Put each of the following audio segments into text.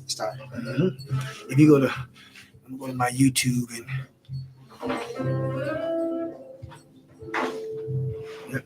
Start. If you go to, I'm going to my YouTube and. Yep.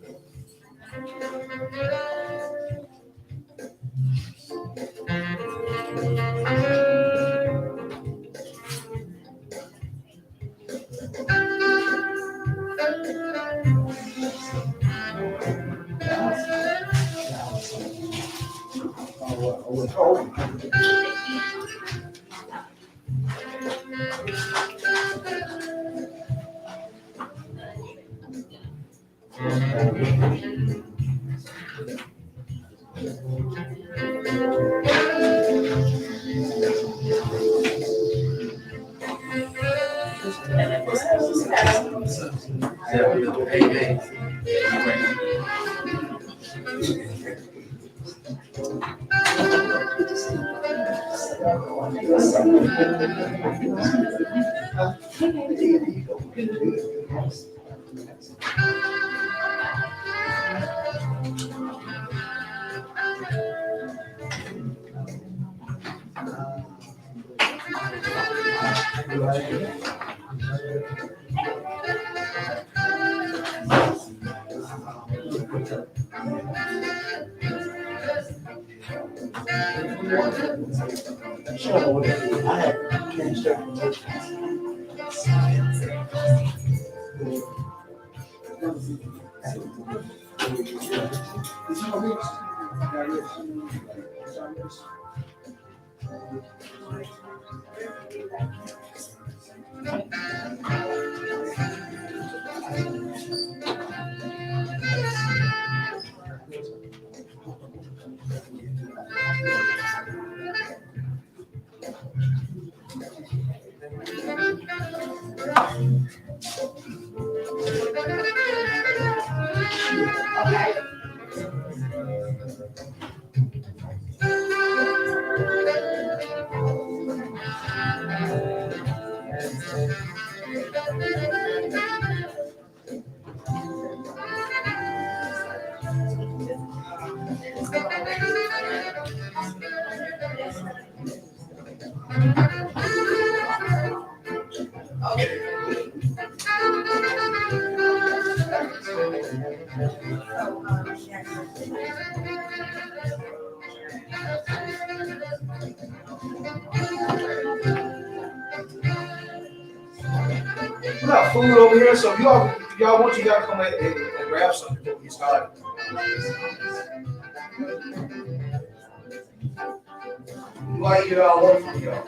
We got food over here, so if y'all want, you gotta come and grab something before we start. You want to get all over from y'all.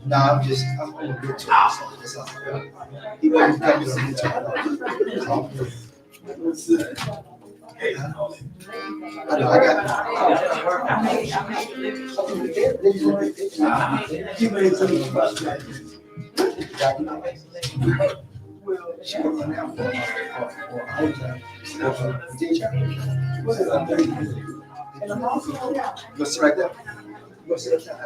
No, I'm going to do it. You guys come to see I know, I got She worked on that for teacher. You go sit right there. You go sit up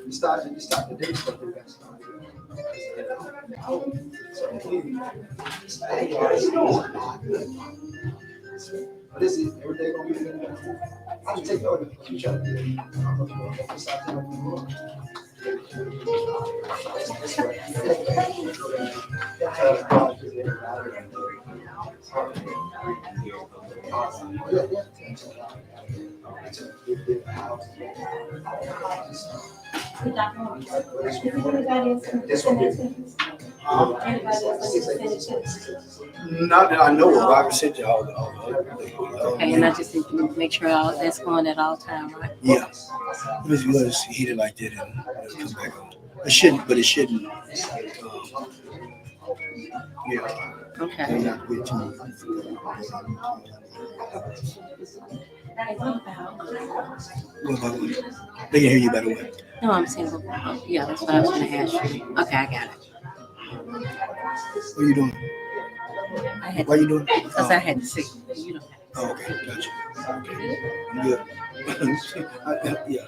You start the day stuff. This is every day gonna be. I'm gonna take over the future. This one. Not that I know of, I can send you all the. Okay, and I just need to make sure all that's going at all time, right? Yeah. Let us heat it like that and it'll come back on. It shouldn't, but it shouldn't. Yeah. Okay. Not with too much. What about what? They can hear you better way. No, I'm single. Oh, yeah, that's what I was gonna ask you. Okay, I got it. What are you doing? I had Why you doing? because I had to see. You know. Oh, okay, gotcha. Okay. I'm good. Yeah.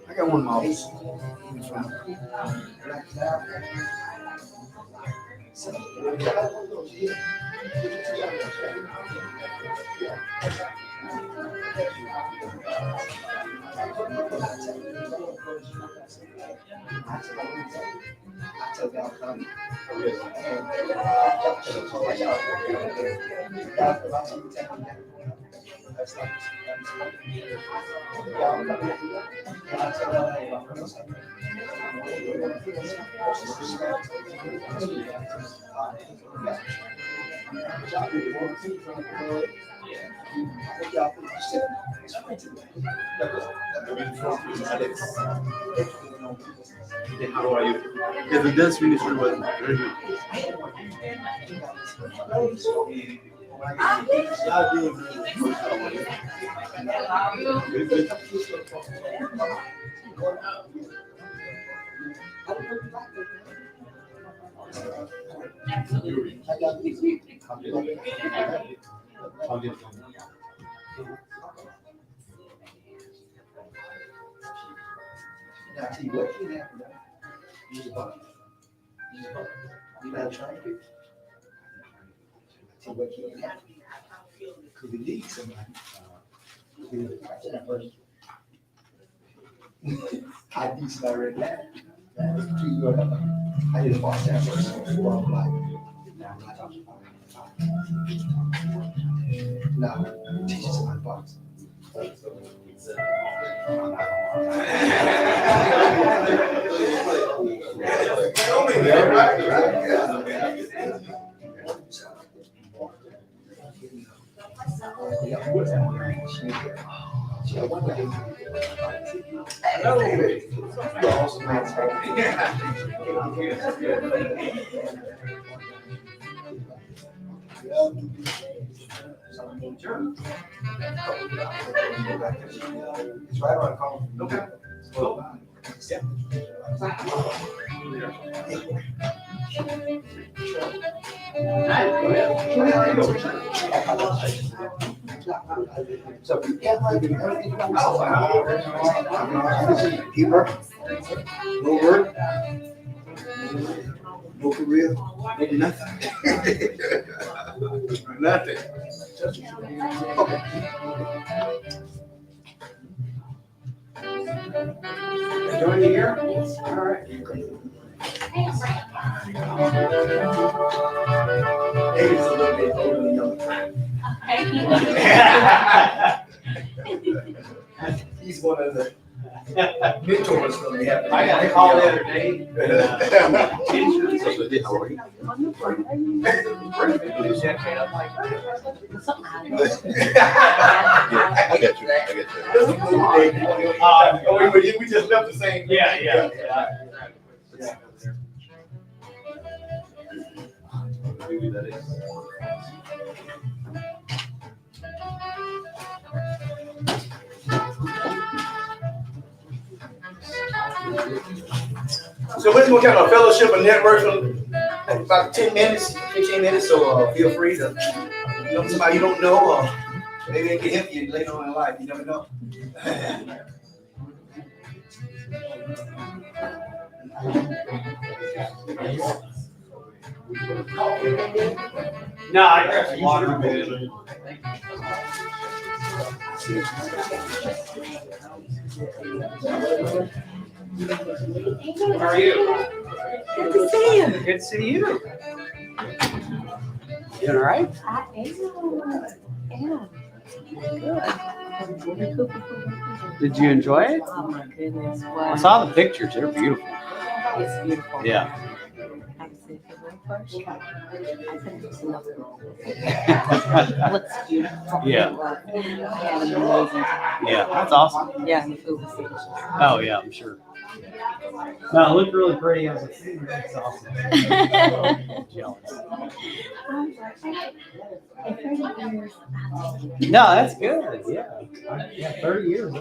I got one in my office. How are you? Yeah, the dance ministry was very good. Could we need somebody? I need somebody right now. I need a boss that first. No, teach us my box. It's right around the corner. Okay. So, yeah, keep working. No work. No career. No nothing. Nothing. Okay. Enjoying the year? All right. David's a little bit older than young. He's one of the mentors that we have. I got a call the other day. I get you. I get you. We just left the same. Yeah. Maybe that is. So we're gonna have a fellowship and network for about 10 minutes, 15 minutes, so feel free to know somebody you don't know, or maybe they can help you later on in life, you never know. No, I got some water. How are you? Good to see you. Good to see you. You all right? I am. Good. Did you enjoy it? Oh my goodness. I Wow. saw the pictures. They're beautiful. It's beautiful. Yeah. I said, if it went first, I couldn't do enough. Looks beautiful. Yeah. I had an amazing time. Yeah, that's awesome. Yeah, and the food was delicious. Oh yeah, I'm sure. No, it looked really pretty. I was like, that's awesome. Jealous. No, that's good. Yeah, 30 years.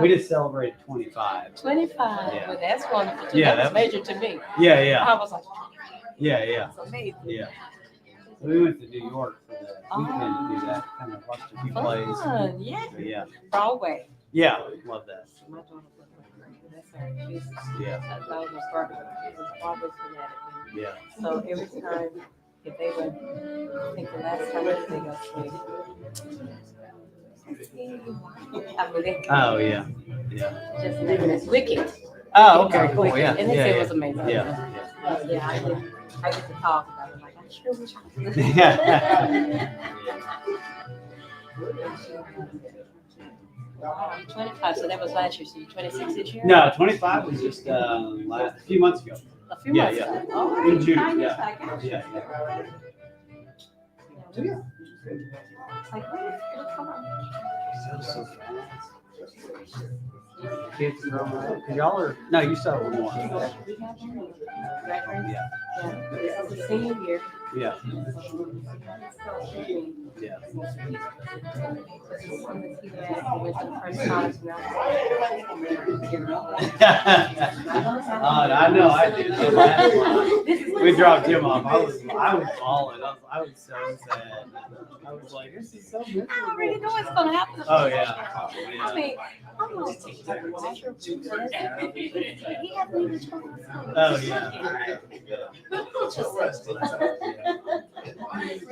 We just celebrated 25. 25. Yeah. Well, that's wonderful. Too. Yeah, That's that- major to me. Yeah. I was like, Yeah. that's amazing. Yeah. So we went to New York for the weekend to do that. Kind of watched a few plays. Fun. Yeah. So, yeah. Broadway. Yeah, love that. My daughter was like, that's her. She's, Yeah. I thought it was Broadway. She was Broadway fanatic. Yeah. So every time, if they went, I think the last time they go see. I mean, they Oh yeah. Yeah. just it's wicked. Oh, okay, cool. Wicked. Yeah. And they Yeah. said it was amazing. Yeah. Yeah, I get to talk about it. Like, I sure wish I could. Yeah. Wow, 25, so that was last year. So you're 26 this year? No, 25 was just a few months ago. A few Yeah, months yeah. ago. All right. In June, I yeah. guess I got you. Yeah. It's like, where did it come from? Kids are growing up. 'Cause y'all are, no, you still have one more. We have one. Right, Yeah. yeah. This is the senior year. Yeah. Yeah. I know, I did. We dropped him off. I was bawling. I was so sad. I was like, this is so miserable. I already know what's gonna happen. Oh yeah. I mean, I'm gonna take that water. He hasn't even told us. Oh yeah.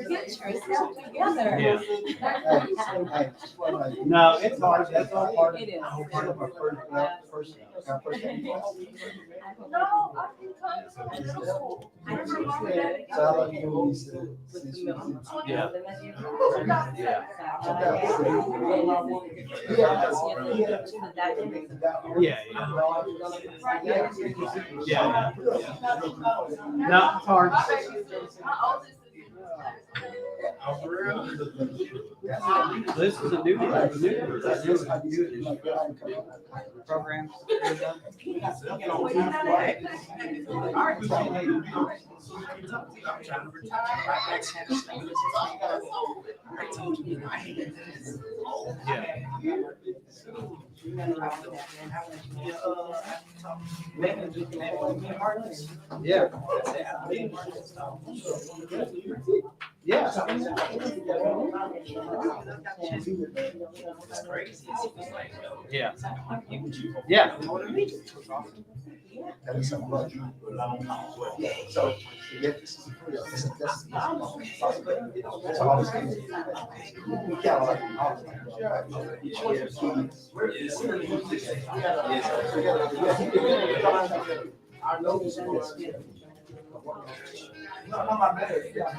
Get yourself together. Yeah. Hey, No, it's hard. That's all part of It it. is. one of our first So how long you doing these, since you- Yeah. Yeah. Yeah, yeah. Yeah. No, it's hard. This is a new program. Yeah. Yeah. Yeah. Yeah. That is something about you. So, yeah, that's all this is. We got like, our notes was. No, no, my bad. Yeah.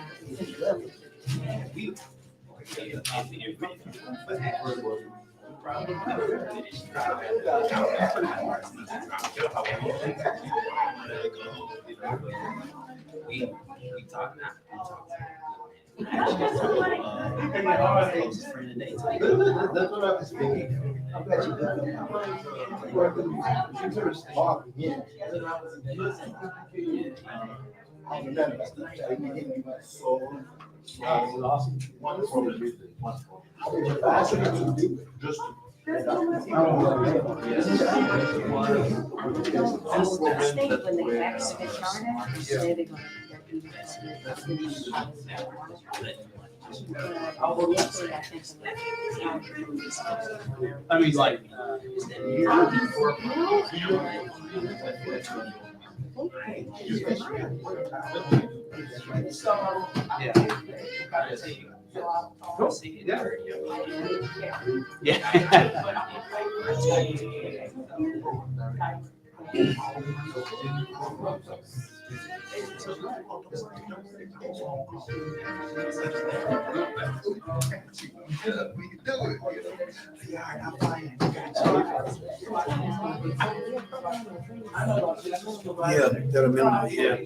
That's what I was thinking. I bet you When they actually they're gonna. I mean, like, Yeah, that'll minimum, yeah.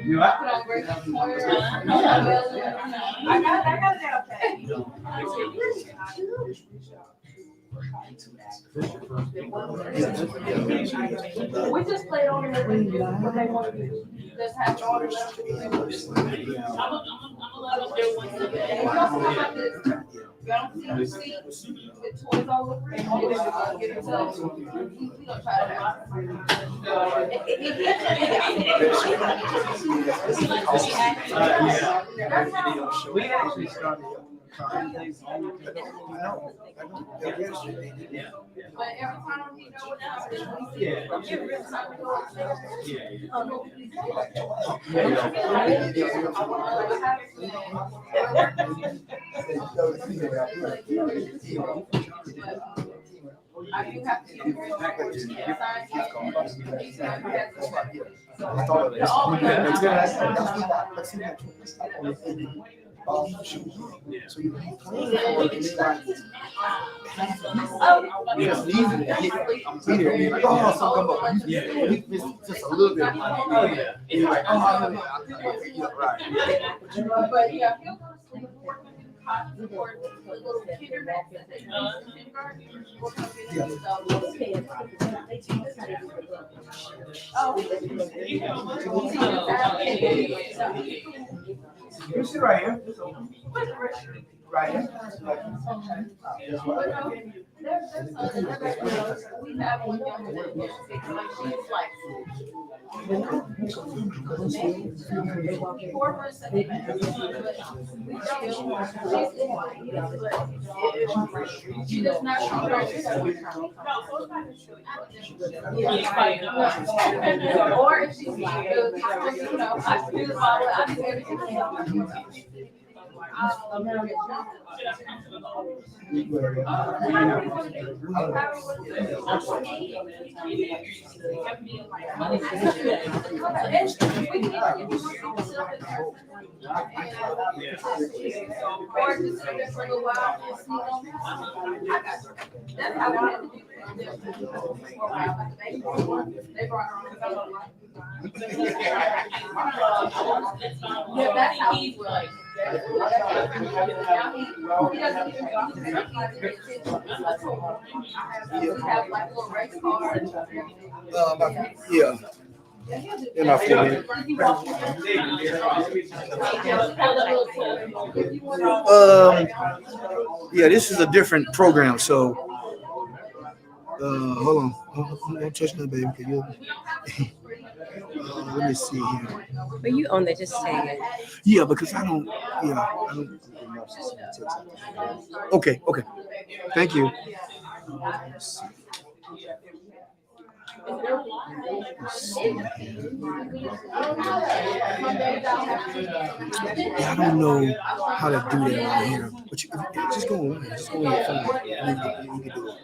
You what? We just played on it when they want to do. Just have on it. You don't see the seat with toys all over it. Get it so we don't try to. We actually started trying things on. Yeah. But every time he knows what else, Yeah. every time we go upstairs. I do have to get Because these are the hit, I'm here, like, oh, so come up. He missed just a little bit of money. Oh, yeah. He's like, oh, I know that. Yeah, right. But yeah, he'll go to sleep for the little kindergarten that they do in kindergarten. We'll come get him. You sit right here. Right here. We have one younger than 6, like she's like 4%. She does not show her. Or if she's like, you know, I do this all, I do everything. Or just sit there for a little while and sneak on. That's how I had to do it. They brought her on. Yeah, that's how he's like. He doesn't even have like little race cars. Yeah. In my few minutes. Yeah, this is a different program, so hold on. Don't touch that, baby. Can you, let me see here. But you own that, just say it. Yeah, because I don't. Okay, okay. Thank you. Yeah, I don't know how to do that out here, but you just go on, just go on your phone. You can do it.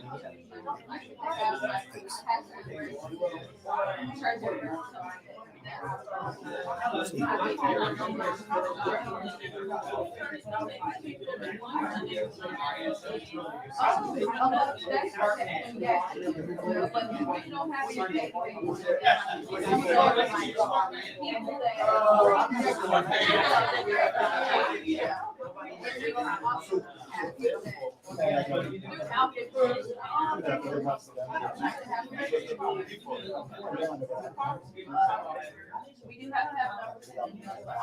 We do have to have numbers, but I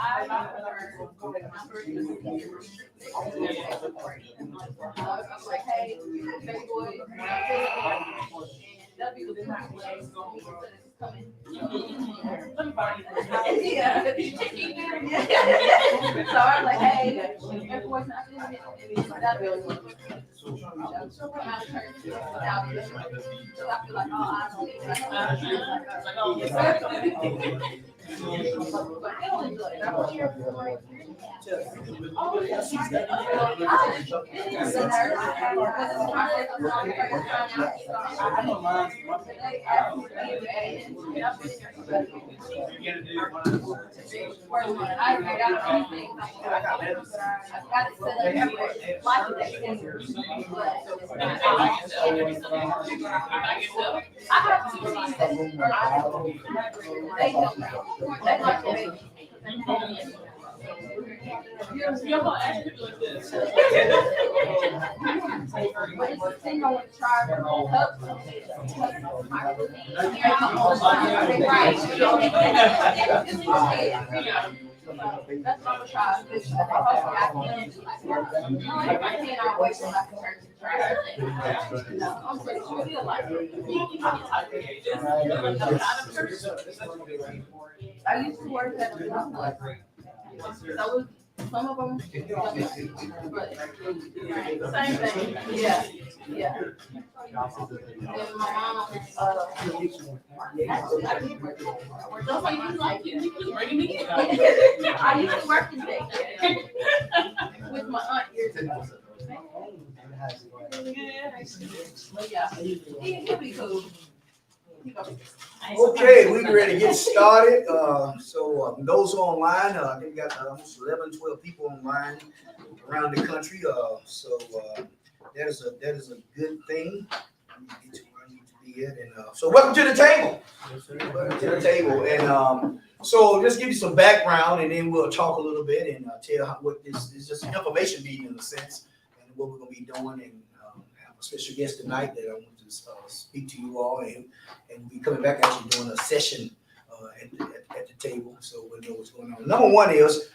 I'm like, hey, baby boy, that'll be the time coming. Yeah. So I'm like, hey, everyone's not doing it. That'll be so I feel like, oh, that's what I'm gonna try. I'm pretty sure he'll like it. I used to work at a block. So some of them, but same thing. Yeah, yeah. And my mom, actually, I did work. Just like you like it, you keep bringing me in. I used to work in daycare with my aunt years ago. Yeah, he'll be cool. Okay, we ready to get started. So those online, I think we got almost 11, 12 people online around the country. So that is a good thing. I need to get to where I need to be at. And so welcome to the table. Welcome to the table. And so just give you some background, and then we'll talk a little bit and tell what this is, just an information meeting in a sense, and what we're gonna be doing, and have a special guest tonight that I want to speak to you all, and we'll be coming back actually doing a session at the table, so we'll know what's going on. Number one is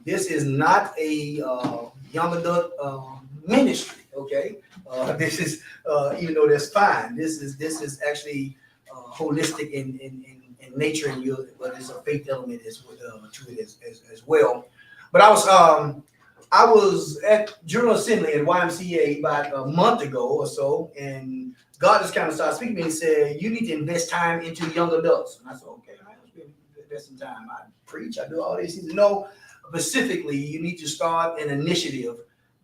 this is not a young adult ministry, okay? This is even though that's fine. This is actually holistic in nature, and but there's a faith element to it as well. But I was at General Assembly at YMCA about a month ago or so, and God just kind of started speaking to me and said, you need to invest time into young adults. And I said, okay, I invest some time. I preach, I do all these things. No, specifically, you need to start an initiative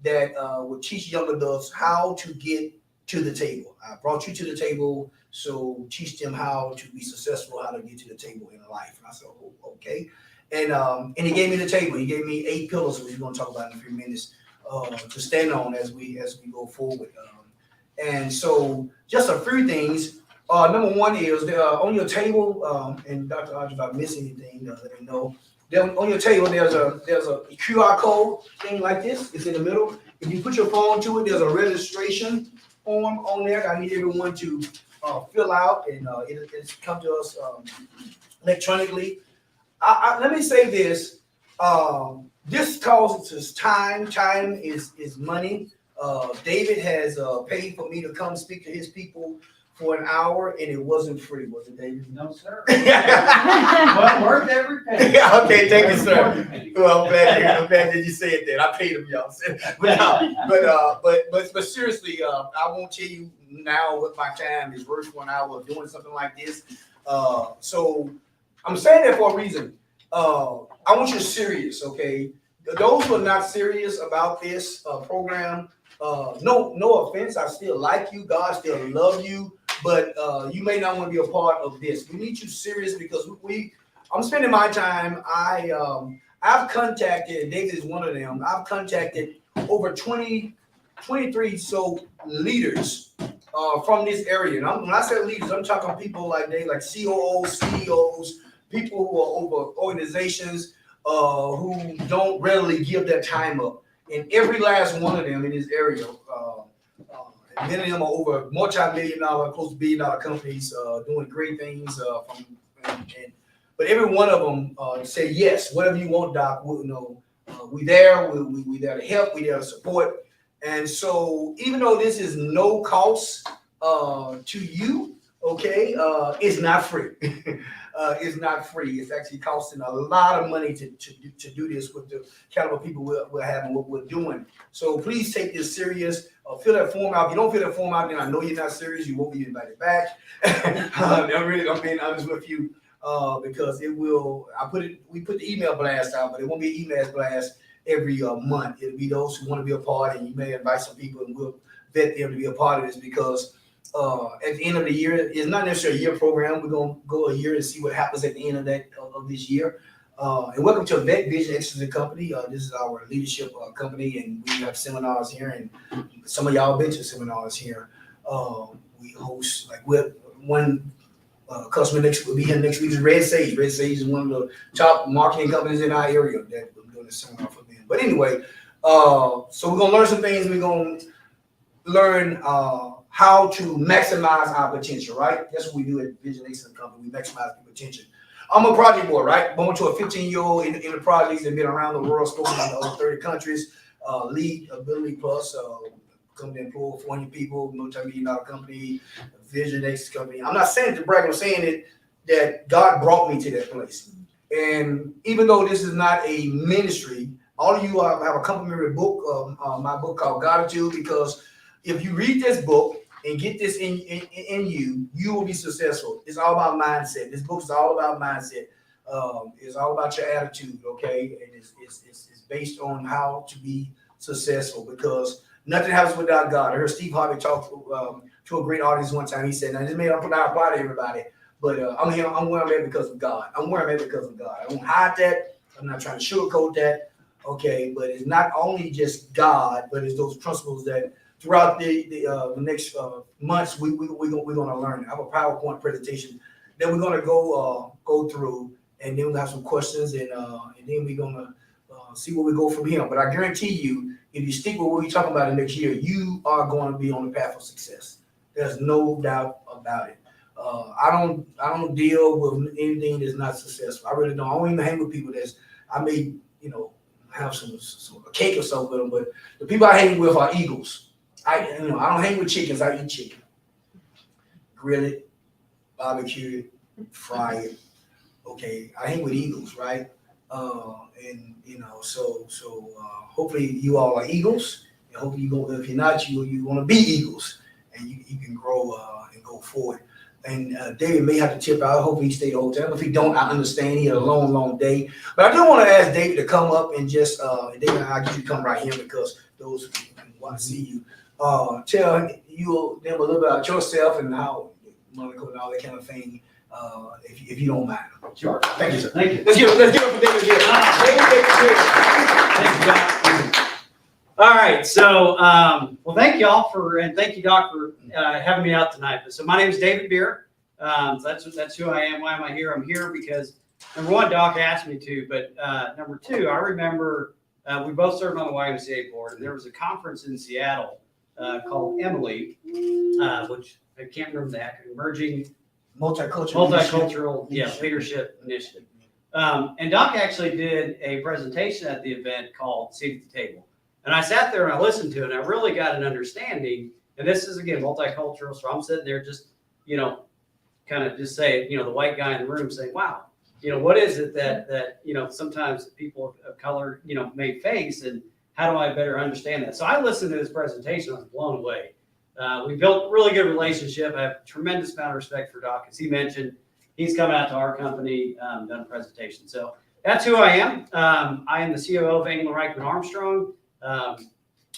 that will teach young adults how to get to the table. I brought you to the table, so teach them how to be successful, how to get to the table in life. And I said, oh, okay. And he gave me the table. He gave me 8 pillars, which we're going to talk about in a few minutes, to stand on as we go forward. And so just a few things. Number one is on your table, and Dr. Audrey, if I miss anything, let me know. On your table, there's a QR code thing like this. It's in the middle. If you put your phone to it, there's a registration form on there. I need everyone to fill out, and it's come to us electronically. Let me say this. This costs us time. Time is money. David has paid for me to come speak to his people for an hour, and it wasn't free, was it, David? No, sir. Yeah. Well, worth every penny. Yeah, okay, thank you, sir. Well, I'm glad that you said that. I paid him, y'all. But seriously, I won't tell you now what my time is worth for an hour of doing something like this. So I'm saying that for a reason. I want you serious, okay? Those who are not serious about this program, no offense. I still like you. God still love you, but you may not want to be a part of this. We need you serious because I'm spending my time. I've contacted, and David is one of them. I've contacted over 23 leaders from this area. And when I say leaders, I'm talking people like COOs, CEOs, people who are over organizations who don't readily give their time up. And every last one of them in this area, many of them are over multi-million-dollar, close to billion-dollar companies doing great things. But every one of them say yes, whatever you want, Doc. We there. We there to help. We there to support. And so, even though this is no cost to you, okay, it's not free. It's not free. It's actually costing a lot of money to do this with the caliber of people we're having, what we're doing. So please take this serious. Fill that form out. If you don't fill that form out, then I know you're not serious. You won't be invited back. I'm being honest with you because it will. We put the email blast out, but it won't be an email blast every month. It'll be those who want to be a part, and you may invite some people, and we'll vet them to be a part of this because. At the end of the year, it's not necessarily a year program. We're gonna go a year and see what happens at the end of this year. And welcome to Vet Vision Excellence Company. This is our leadership company, and we have seminars here. And some of y'all have been to seminars here. We host one customer will be here next week is Red Sage. Red Sage is one of the top marketing companies in our area that we're doing a seminar for them. But anyway, so we're gonna learn some things. We're gonna learn how to maximize our potential, right? That's what we do at Vision Excellence Company. We maximize the potential. I'm a project boy, right? Born to a 15-year-old in the projects and been around the world, spoken in over 30 countries, lead Ability Plus, company employ 400 people, multi-million-dollar company, Vision Excellence Company. I'm not saying it to brag, I'm saying it that God brought me to that place. And even though this is not a ministry, all of you have a complimentary book, my book called Gratitude, because if you read this book, and get this in you, you will be successful. It's all about mindset. This book is all about mindset. It's all about your attitude, okay? And it's based on how to be successful because nothing happens without God. I heard Steve Harvey talk to a great audience one time. He said, now this may not apply to everybody, but I'm here. I'm where I'm at because of God. I'm where I'm at because of God. I don't hide that. I'm not trying to sugarcoat that, okay? But it's not only just God, but it's those principles that throughout the next months, we're going to learn. I have a PowerPoint presentation that we're going to go through, and then we'll have some questions, and then we're going to see where we go from here. But I guarantee you, if you stick with what we're talking about the next year, you are going to be on the path of success. There's no doubt about it. I don't deal with anything that's not successful. I really don't. I don't even hang with people I may have some cake or something with them, but the people I hang with are eagles. I don't hang with chickens. I eat chicken. Grill it, barbecue it, fry it. Okay, I hang with eagles, right? So hopefully you all are eagles. And hopefully if you're not, you want to be eagles, and you can grow and go forward. And David may have to tip out. Hopefully he stay the whole time. If he don't, I understand. He had a long, long day. But I do want to ask David to come up and just David, I'll get you to come right here because those who want to see you. Tell them a little bit about yourself and how Monaco and all that kind of thing, if you don't mind. Sure. Thank you, sir. Thank you. Let's give it up for David here. David, Thank you, All right, so well, thank y'all and thank you, Doc, for having me out tonight. So my name is David Beer. That's who I am. Why am I here? I'm here because number one, Doc asked me to, but number two, I remember we both served on the YMCA board, and there was a conference in Seattle called Emily, which I can't remember the acronym, Emerging Multicultural Leadership Initiative. And Doc actually did a presentation at the event called Seat at the Table. And I sat there and I listened to it, and I really got an understanding. And this is, again, multicultural. So I'm sitting there just, kind of just saying, the white guy in the room saying, wow, what is it that sometimes people of color, may face, and how do I better understand that? So I listened to this presentation. I was blown away. We built a really good relationship. I have a tremendous amount of respect for Doc. As he mentioned, he's coming out to our company, done a presentation. So that's who I am. I am the COO of England Reichman Armstrong.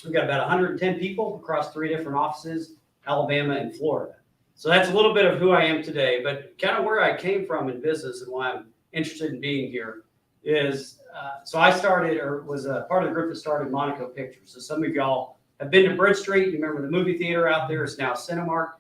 We've got about 110 people across 3 different offices, Alabama and Florida. So that's a little bit of who I am today, but kind of where I came from in business and why I'm interested in being here is, so I started, or was a part of the group that started Monaco Pictures. So some of y'all have been to Bridge Street. You remember the movie theater out there? It's now Cinemark.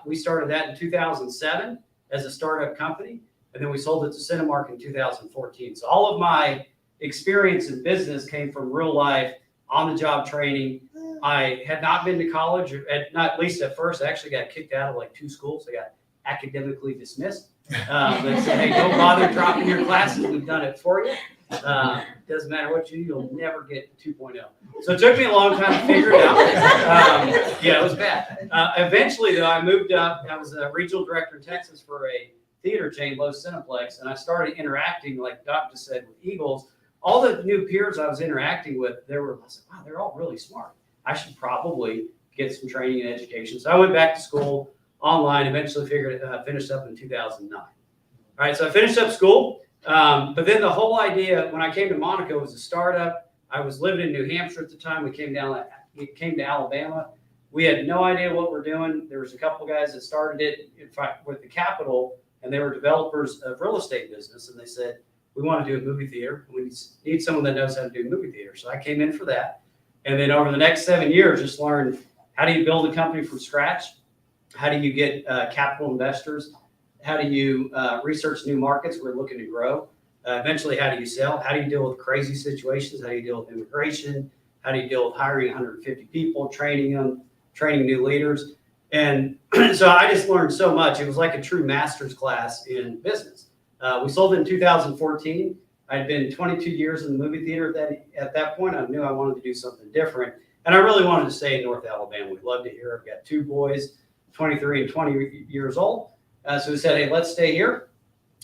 We started that in 2007 as a startup company, and then we sold it to Cinemark in 2014. So all of my experience in business came from real life, on-the-job training. I had not been to college, not at least at first. I actually got kicked out of like 2 schools. I got academically dismissed. They said, hey, don't bother dropping your classes. We've done it for you. Doesn't matter what you do, you'll never get 2.0. So it took me a long time to figure it out. Yeah, it was bad. Eventually, though, I moved up. I was a regional director in Texas for a theater chain, Lowe's Cineplex, and I started interacting, like Doc just said, with Eagles. All the new peers I was interacting with, I said, wow, they're all really smart. I should probably get some training and education. So I went back to school online, eventually finished up in 2009. All right, so I finished up school, but then the whole idea when I came to Monaco was a startup. I was living in New Hampshire at the time. We came to Alabama. We had no idea what we're doing. There was a couple guys that started it, in fact, with the capital, and they were developers of real estate business, and they said, we want to do a movie theater. We need someone that knows how to do movie theater. So I came in for that. And then over the next 7 years, just learned how do you build a company from scratch? How do you get capital investors? How do you research new markets we're looking to grow? Eventually, how do you sell? How do you deal with crazy situations? How do you deal with immigration? How do you deal with hiring 150 people, training them, training new leaders? And so I just learned so much. It was like a true master's class in business. We sold it in 2014. I'd been 22 years in the movie theater at that point. I knew I wanted to do something different. And I really wanted to stay in North Alabama. We'd love to hear. I've got 2 boys, 23 and 20 years old. So we said, hey, let's stay here.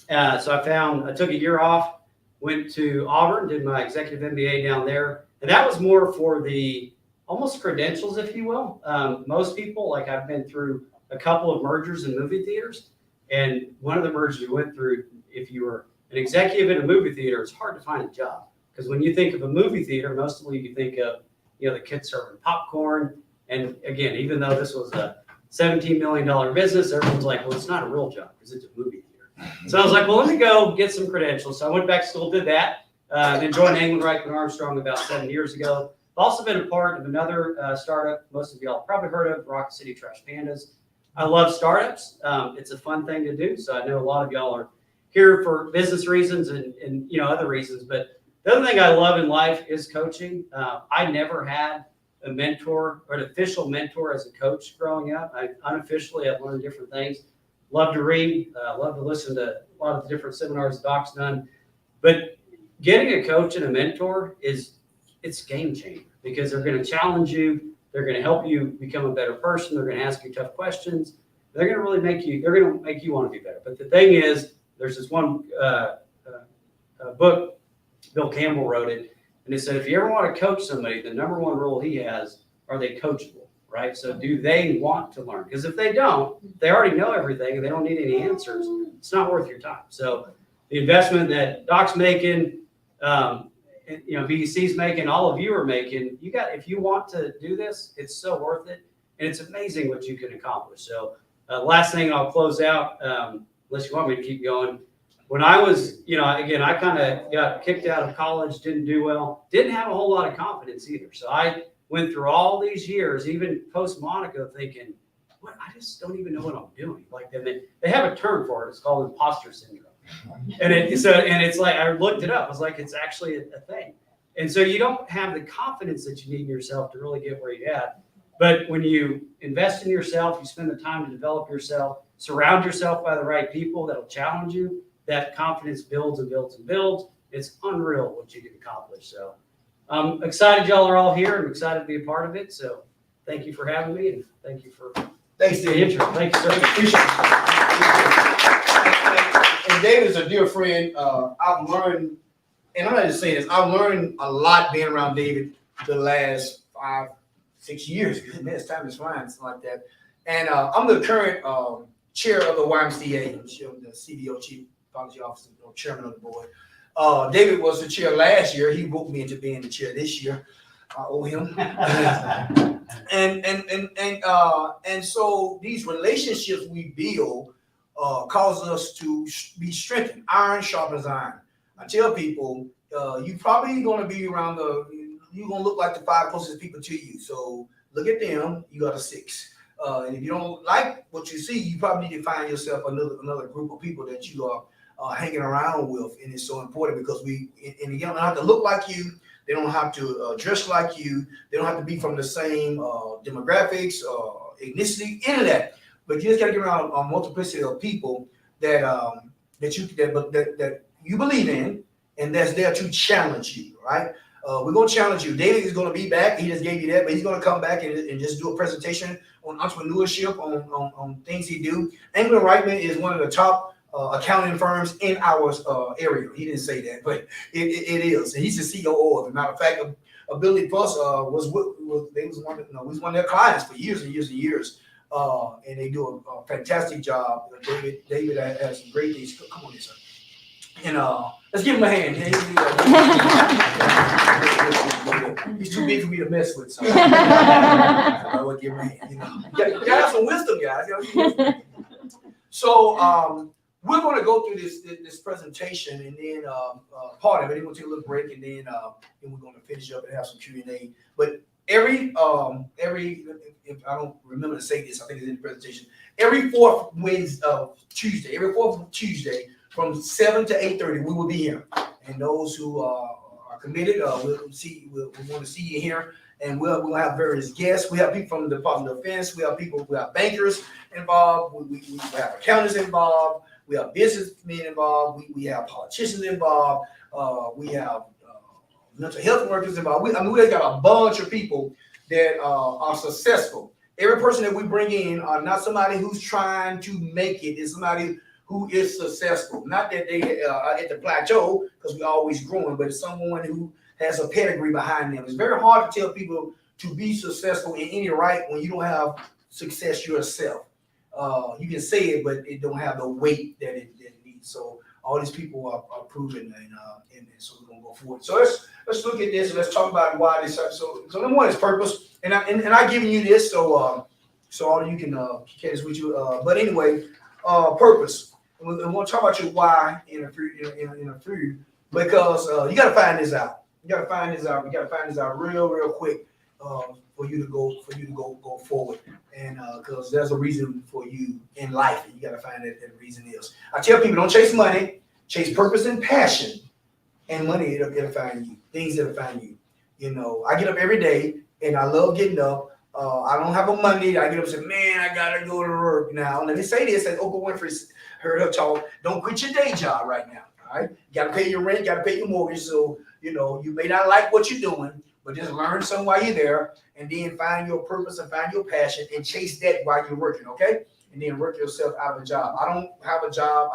So I took a year off, went to Auburn, did my executive MBA down there. And that was more for the almost credentials, if you will. Most people, like I've been through a couple of mergers in movie theaters. And one of the mergers we went through, if you were an executive in a movie theater, it's hard to find a job. Because when you think of a movie theater, mostly you think of, the kids serving popcorn. And again, even though this was a $17 million business, everyone's like, well, it's not a real job because it's a movie theater. So I was like, well, let me go get some credentials. So I went back to school, did that, then joined England Reichman Armstrong about 7 years ago. I've also been a part of another startup most of y'all probably heard of, Rocket City Trash Pandas. I love startups. It's a fun thing to do. So I know a lot of y'all are here for business reasons and other reasons. But the other thing I love in life is coaching. I never had a mentor or an official mentor as a coach growing up. Unofficially, I've learned different things. Love to read. Love to listen to a lot of the different seminars Doc's done. But getting a coach and a mentor it's game changer because they're going to challenge you. They're going to help you become a better person. They're going to ask you tough questions. They're going to really make you want to be better. But the thing is, there's this one book, Bill Campbell wrote it, and it said, if you ever want to coach somebody, the number one rule he has, are they coachable, right? So do they want to learn? Because if they don't, they already know everything and they don't need any answers. It's not worth your time. So the investment that Doc's making, BEC's making, all of you are making, if you want to do this, it's so worth it. And it's amazing what you can accomplish. So last thing I'll close out, unless you want me to keep going. when I was, again, I kind of got kicked out of college, didn't do well, didn't have a whole lot of confidence either. So I went through all these years, even post Monaco, thinking, what, I just don't even know what I'm doing. Like they have a term for it. It's called imposter syndrome. And it's like, I looked it up. I was like, it's actually a thing. And so you don't have the confidence that you need in yourself to really get where you're at. But when you invest in yourself, you spend the time to develop yourself, surround yourself by the right people that'll challenge you, that confidence builds and builds and builds. It's unreal what you can accomplish. So I'm excited y'all are all here. I'm excited to be a part of it. So thank you for having me, and thank you for Thanks, the David. intro. Thank you, sir. Appreciate it. And David is a dear friend. I've learned, and I'm not just saying this, I've learned a lot being around David the last 5-6 years. Goodness, time is flying, something like that. And I'm the current chair of the YMCA, the CBO, Chief Policy Officer, chairman of the board. David was the chair last year. He roped me into being the chair this year. I owe him. And so these relationships we build cause us to be strengthened. Iron sharpens iron. I tell people, you probably going to be around you're going to look like the 5 closest people to you. So look at them, you got a 6. And if you don't like what you see, you probably need to find yourself another group of people that you are hanging around with. And it's so important because and you don't have to look like you. They don't have to dress like you. They don't have to be from the same demographics, ethnicity, any of that. But you just got to get around a multiplicity of people that you believe in, and that's there to challenge you, right? We're going to challenge you. David is going to be back. He just gave you that, but he's going to come back and just do a presentation on entrepreneurship, on things he do. England Reitman is one of the top accounting firms in our area. He didn't say that, but it is. And he's the CEO of it. Matter of fact, Ability Plus was one of their clients for years and years and years. And they do a fantastic job. David has some great things. Come on, sir. And let's give him a hand. He's too big for me to mess with. So I would give him a hand. You gotta have some wisdom, guys. So we're going to go through this presentation, and then part of it. We're going to take a little break, and then we're going to finish up and have some Q&A. But every if I don't remember to say this, I think it's in the presentation. Every fourth Tuesday from 7 to 8:30, we will be here. And those who are committed, we want to see you here. And we'll have various guests. We have people from the Department of Defense. We have bankers involved. We have accountants involved. We have businessmen involved. We have politicians involved. We have mental health workers involved. We got a bunch of people that are successful. Every person that we bring in are not somebody who's trying to make it. It's somebody who is successful. Not that they are at the plateau, because we're always growing, but it's someone who has a pedigree behind them. It's very hard to tell people to be successful in any right when you don't have success yourself. You can say it, but it don't have the weight that it needs. So all these people are proven, and so we're gonna go forward. So let's look at this and let's talk about why this. So number one is purpose, and I giving you this so all of you can catch this with you. But anyway, purpose. And we'll talk about your why in a few, because you got to find this out. You got to find this out. You got to find this out real quick for you to go forward, and because there's a reason for you in life, and you got to find that reason is. I tell people, don't chase money, chase purpose and passion, and money it'll find you. Things that'll find you. You know, I get up every day, and I love getting up. I don't have a Monday. I get up and say, man, I gotta go to work now. Let me say this, as Oprah Winfrey heard her talk, don't quit your day job right now. All right, you gotta pay your rent, you gotta pay your mortgage. So you may not like what you're doing, but just learn something while you're there, and then find your purpose and find your passion and chase that while you're working. Okay, and then work yourself out of a job. I don't have a job.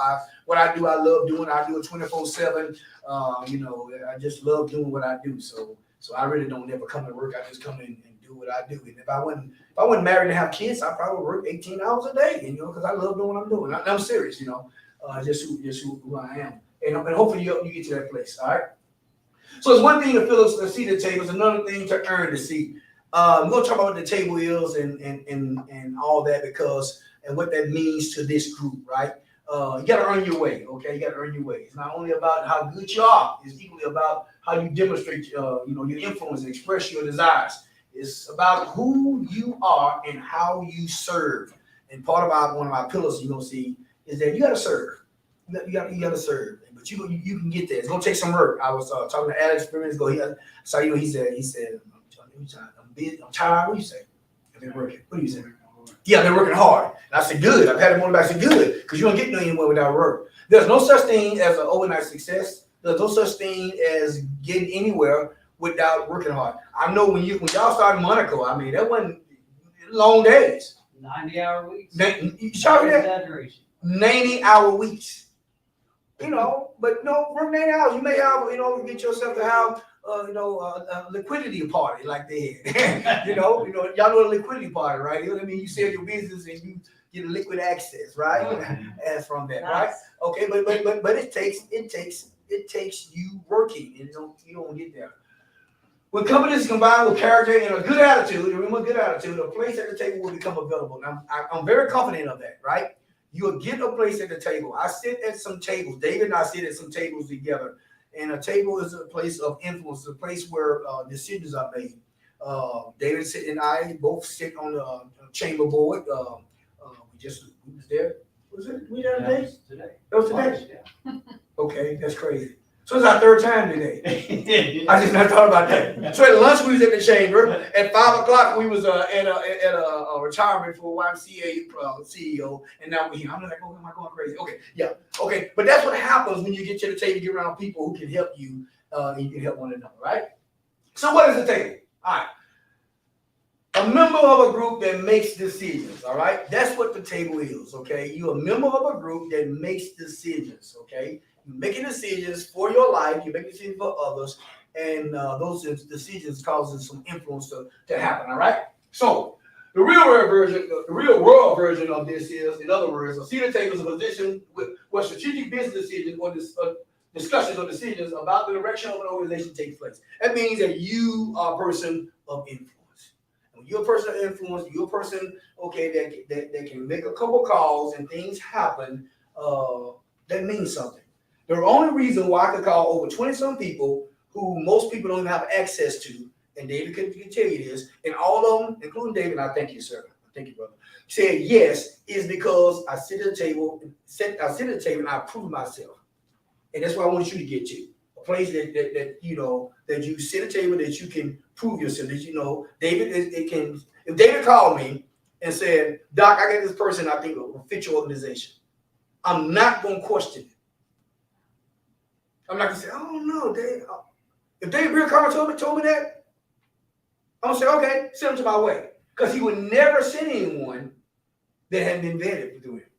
What I do, I love doing. I do it 24/7. I just love doing what I do. So I really don't ever come to work. I just come in and do what I do. And if I wasn't married and have kids, I probably work 18 hours a day. Because I love doing what I'm doing. I'm serious. Just who I am. And hopefully you get to that place. All right. So it's one thing to fill a seat at the table. It's another thing to earn the seat. We're gonna talk about what the table is and all that, because and what that means to this group, right? You got to earn your way. Okay, you got to earn your way. It's not only about how good you are; it's equally about how you demonstrate, your influence and express your desires. It's about who you are and how you serve. And part of one of our pillars you're gonna see is that you got to serve. You got to serve. But you can get there. It's gonna take some work. I was talking to Alex a few minutes ago. He said, I'm busy. I'm tired. What do you say? I've been working. What do you say? Yeah, I've been working hard. And I said, good. I've had him on the back. I said, good, because you don't get anywhere without work. There's no such thing as an overnight success. There's no such thing as getting anywhere without working hard. I know when y'all started Monaco, I mean, that wasn't long days. 90-hour weeks. You saw that? Exaggeration. 90-hour weeks. But no, work 90 hours. You may have, get yourself to have, a liquidity party like they had. Y'all know a liquidity party, right? You sell your business and you get liquid access, right? As from that, right? Okay, but it takes you working, and you don't get there. When companies combine with character and a good attitude, remember a good attitude, a place at the table will become available. Now, I'm very confident of that, right? You'll get a place at the table. I sit at some tables. David and I sit at some tables together. And a table is a place of influence, a place where decisions are made. David and I both sit on the chamber board. We was there. Was it? We there today? Today. That was today? Okay, that's crazy. So it's our third time today. I just not thought about that. So at lunch we was at the chamber. At 5 o'clock we was at a retirement for YMCA CEO, and now we're here. I'm like, oh, am I going crazy? Okay, yeah, okay. But that's what happens when you get to the table, get around people who can help you, and you can help one another, right? So what is the table? All right. A member of a group that makes decisions, all right? That's what the table is, okay? You're a member of a group that makes decisions, okay? You're making decisions for your life, you're making decisions for others, and those decisions causing some influence to happen, all right? So the real world version of this is, in other words, a seat at table is a position where strategic business decisions or discussions or decisions about the direction of an organization take place. That means that you are a person of influence. When you're a person of influence, you're a person, okay, that can make a couple calls and things happen, that means something. The only reason why I could call over 20-some people who most people don't even have access to, and David can tell you this, and all of them, including David, and I thank you, sir. Thank you, brother. Said yes, is because I sit at the table, and I prove myself. And that's what I want you to get to. A place that you sit at a table that you can prove yourself. That David, if David called me and said, Doc, I got this person I think will fit your organization, I'm not going to question it. I'm not going to say, oh no, Dave. If David Beer told me that, I'm going to say, okay, send him to my way. Because he would never send anyone that hadn't been vetted through him.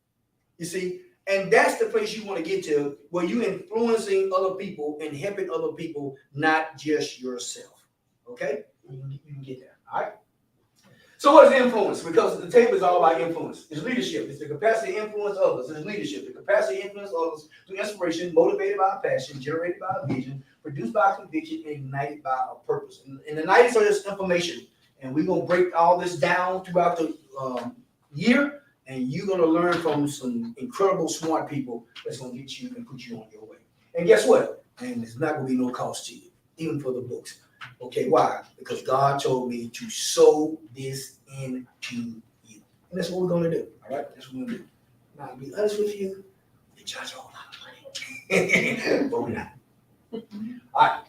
You see? And that's the place you want to get to, where you're influencing other people and helping other people, not just yourself. Okay? You can get there. All right? So what is influence? Because the table is all about influence. It's leadership. It's the capacity to influence others. It's leadership. The capacity to influence others through inspiration, motivated by a passion, generated by a vision, produced by a conviction, and ignited by a purpose. And the 90s are just information. And we're going to break all this down throughout the year. And you're going to learn from some incredible, smart people that's going to get you and put you on your way. And guess what? And it's not going to be no cost to you, even for the books. Okay, why? Because God told me to sow this into you. And that's what we're going to do. All right? That's what we're going to do. Now, to be honest with you, we charge a whole lot of money. But we're not. All right.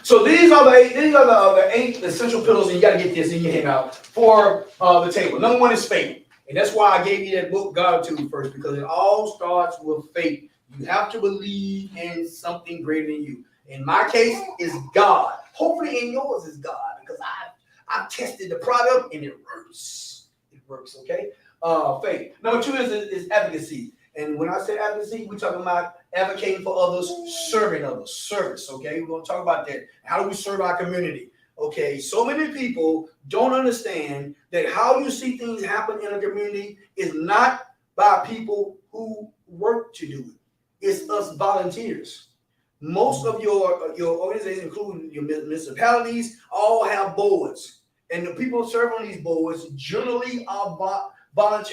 So these are the 8 essential pillars, and you got to get this in your hand out for the table. Number 1 is faith. And that's why I gave you that book, God to you first, because it all starts with faith. You have to believe in something greater than you. In my case, it's God. Hopefully in yours is God, because I've tested the product and it works. It works, okay? Faith. Number 2 is advocacy. And when I say advocacy, we're talking about advocating for others, serving others, service, okay? We're going to talk about that. How do we serve our community? Okay, so many people don't understand that how you see things happen in a community is not by people who work to do it. It's us volunteers. Most of your organizations, including your municipalities, all have boards. And the people serving on these boards generally are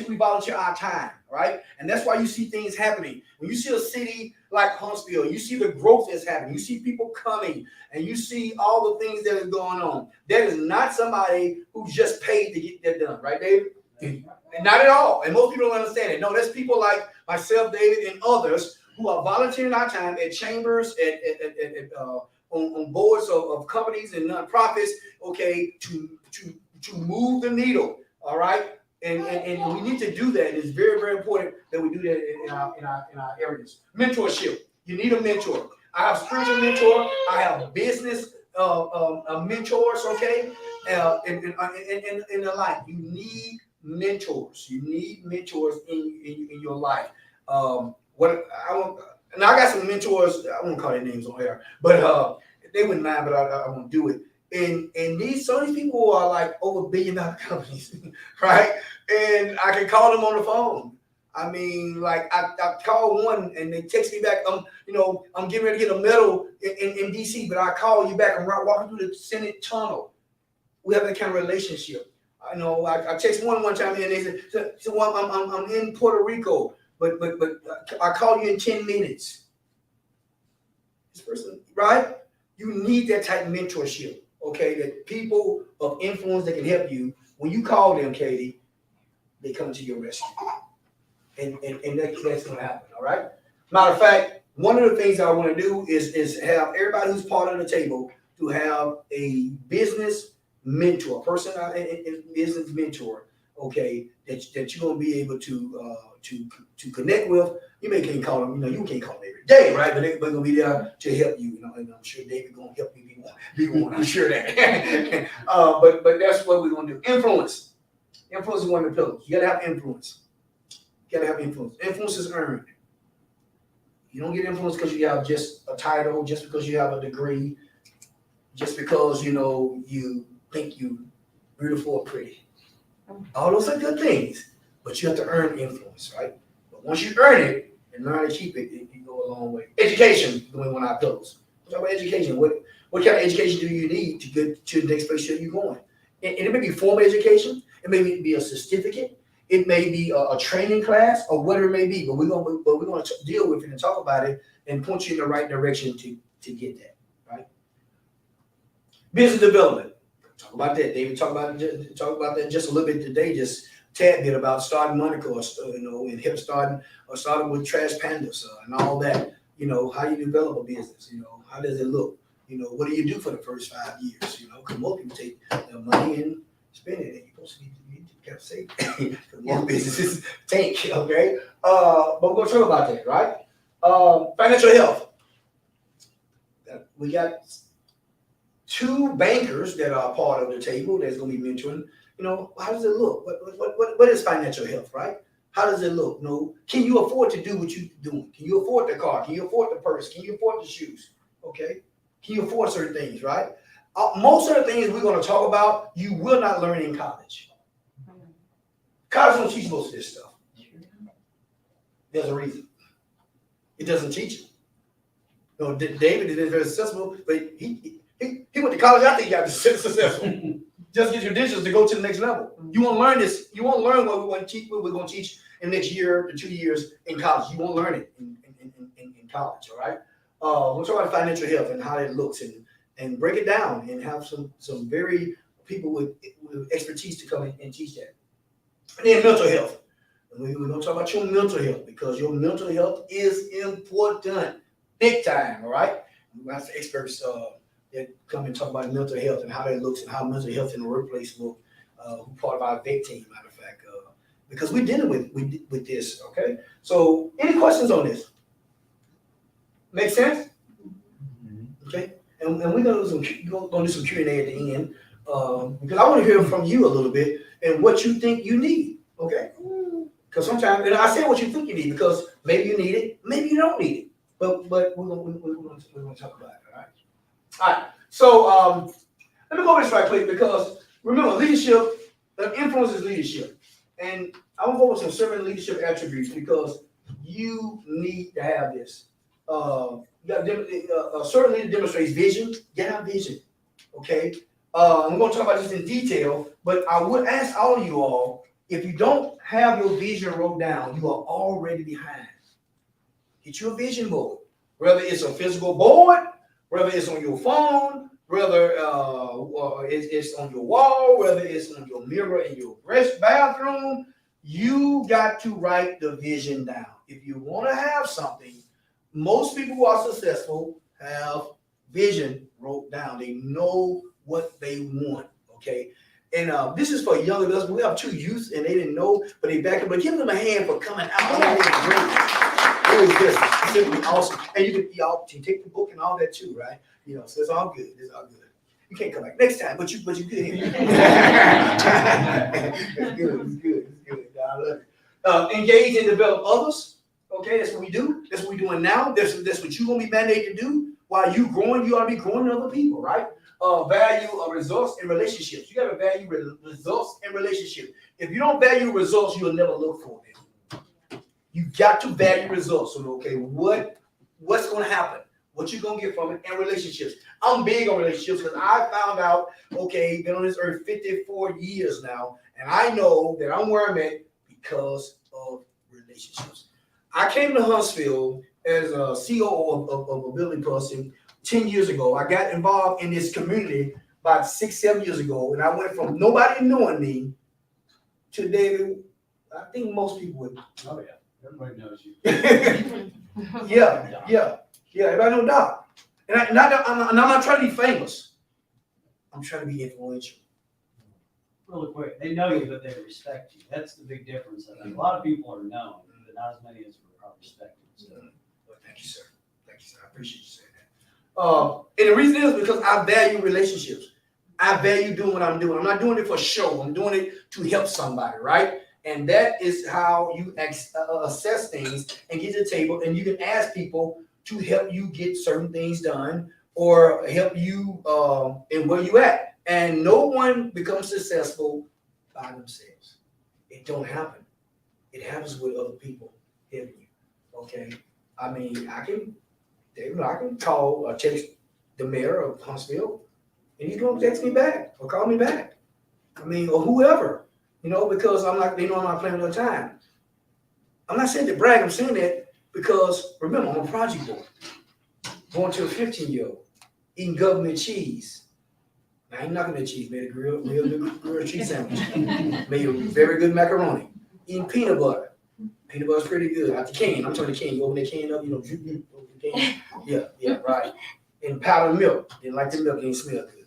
we volunteer our time, right? And that's why you see things happening. When you see a city like Huntsville, you see the growth that's happening. You see people coming, and you see all the things that are going on. That is not somebody who's just paid to get that done, right, David? Not at all. And most people don't understand it. No, there's people like myself, David, and others who are volunteering our time at chambers, on boards of companies and nonprofits, okay, to move the needle, all right? And we need to do that. It's very, very important that we do that in our areas. Mentorship. You need a mentor. I have spiritual mentor. I have business mentors, okay? And the like. You need mentors. You need mentors in your life. I got some mentors. I won't call their names on here, but they wouldn't mind, but I won't do it. And some of these people are like over $1 billion companies, right? And I can call them on the phone. I mean, like I call one and they text me back. I'm getting ready to get a medal in DC, but I call you back and walking through the Senate tunnel. We have that kind of relationship. I text one time and they said, so I'm in Puerto Rico, but I call you in 10 minutes. This person, right? You need that type of mentorship, okay? That people of influence that can help you. When you call them, Katie, they come to your rescue. And that's going to happen, all right? Matter of fact, one of the things I want to do is have everybody who's part of the table to have a business mentor, a person in business mentor, okay, that you're going to be able to connect with. You can't call them, you can't call them every day, right? But they're going to be there to help you, and I'm sure David's going to help you be one. I'm sure that. But that's what we're going to do. Influence. Influence is one of the pillars. You got to have influence. Influence is earned. You don't get influence because you have just a title, just because you have a degree, just because, you think you're beautiful or pretty. All those are good things, but you have to earn influence, right? But once you earn it and learn how to keep it, you go a long way. Education is one of our pillars. Let's talk about education. What kind of education do you need to get to the next place that you're going? And it may be formal education. It may be a certificate. It may be a training class or whatever it may be. But we're going to deal with it and talk about it and point you in the right direction to get that, right? Business development. Talk about that. David talk about that just a little bit today. Just a tad bit about starting Monica, and him starting with Trash Pandas and all that. How you develop a business. How does it look? What do you do for the first 5 years? Because most people take their money and spend it. And you're supposed to be kind of safe. Because most businesses tank. Okay. But we're gonna talk about that, right? Financial health. We got 2 bankers that are part of the table that's going to be mentoring. How does it look? What is financial health, right? How does it look? Can you afford to do what you're doing? Can you afford the car? Can you afford the purse? Can you afford the shoes? Okay. Can you afford certain things, right? Most of the things we're going to talk about, you will not learn in college. College don't teach most of this stuff. There's a reason. It doesn't teach it. David is very successful, but he went to college. I think he got successful. Just get your digits to go to the next level. You won't learn this. You won't learn what we're going to teach in the next year to 2 years in college. You won't learn it in college. All right. We'll talk about financial health and how it looks and break it down and have some very people with expertise to come in and teach that. And then mental health. And we're going to talk about your mental health because your mental health is important, big time. All right. We have some experts that come and talk about mental health and how that looks and how mental health in the workplace look. Who part of our VEC team, matter of fact, because we're dealing with this. Okay. So, any questions on this? Make sense? Okay. And we're gonna do some Q&A at the end because I want to hear from you a little bit and what you think you need. Okay. Because sometimes, and I say what you think you need because maybe you need it, maybe you don't need it. But we're gonna talk about it. All right. All right. So let me go over this right quick because remember, leadership, influence is leadership, and I want to go over some certain leadership attributes because you need to have this. You got a certain leader demonstrates vision. Get our vision. Okay. I'm going to talk about this in detail, but I would ask all of you all If you don't have your vision wrote down, you are already behind. Get you a vision board, whether it's a physical board, whether it's on your phone, whether it's on your wall, whether it's on your mirror in your bathroom. You got to write the vision down. If you want to have something, most people who are successful have vision wrote down. They know what they want, okay? And this is for young adults. We have 2 youths, and they didn't know, but they back up. But give them a hand for coming out. That was great. It was just simply awesome. And y'all can take the book and all that too, right? You know, so it's all good. It's all good. You can't come back next time, but you good here. It's good. It's good. It's good. I love it. Engage and develop others. Okay, that's what we do. That's what we're doing now. That's what you're gonna be mandated to do. While you growing, you ought to be growing other people, right? Value results and relationships. You gotta value results and relationships. If you don't value results, you'll never look for them. You got to value results. So, okay, what's gonna happen? What you gonna get from it, and relationships. I'm big on relationships because I found out, okay, been on this earth 54 years now, and I know that I'm where I'm at because of relationships. I came to Huntsville as a COO of a building person 10 years ago. I got involved in this community about 6-7 years ago, and I went from nobody knowing me to David. I think most people would. Oh yeah, everybody knows you. Yeah, everybody know Doc. And I'm not trying to be famous. I'm trying to be influential. Really quick, they know you, but they respect you. That's the big difference. I think a lot of people are known, but not as many as are respected. So. Well, thank you, sir. Thank you, sir. I appreciate you saying that. And the reason is because I value relationships. I value doing what I'm doing. I'm not doing it for show. I'm doing it to help somebody, right? And that is how you assess things and get to the table. And you can ask people to help you get certain things done or help you in where you at. And no one becomes successful by themselves. It don't happen. It happens with other people helping you. Okay. I mean, I can call or text the mayor of Huntsville, and he's gonna text me back or call me back. I mean, or whoever, you know, because I'm not playing all the time. I'm not saying to brag, I'm saying that because remember, I'm a project boy. Going to a 15-year-old, eating government cheese. Now, I ain't knocking that cheese, made a real grilled cheese sandwich. Made a very good macaroni. Eating peanut butter. Peanut butter's pretty good. Out the can. I'm talking the can. You open that can up, you know, the can. Yeah, right. And powdered milk. Didn't like the milk, it didn't smell good.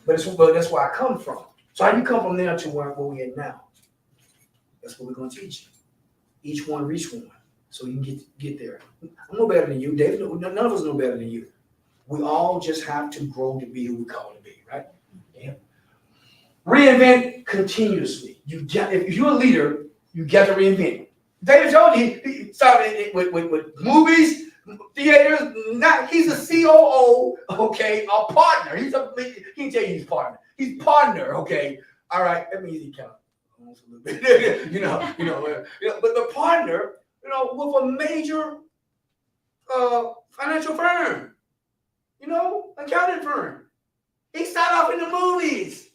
But that's where I come from. So how you come from there to where we're at now? That's what we're going to teach you. Each one reach one. So you can get there. I'm no better than you. David, none of us know better than you. We all just have to grow to be who we call to be, right? Yeah. Reinvent continuously. If you're a leader, you got to reinvent. David told you he started with movies, theaters. He's a COO, okay, a partner. He can tell you he's partner. He's partner, okay. All right, that means he kind of almost a little bit, you know. But the partner, you know, with a major financial firm. You know, accounting firm. He started off in the movies.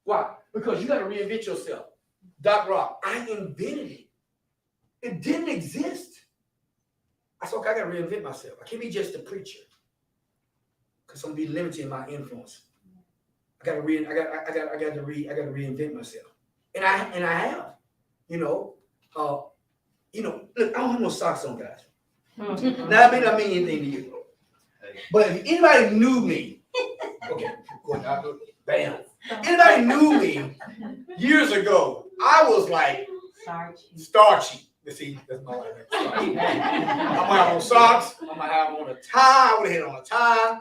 Why? Because you got to reinvent yourself. Doc Rock, I invented it. It didn't exist. I said, okay, I got to reinvent myself. I can't be just a preacher. Because I'm gonna be limited in my influence. I got to reinvent myself. And I have. Look, I don't have no socks on, guys. Now, I mean anything to you. But if anybody knew me, okay, bam. Anybody knew me years ago, I was like starchy. You see, that's my life. I'm gonna have on socks. I'm gonna have on a tie. I would have had on a tie.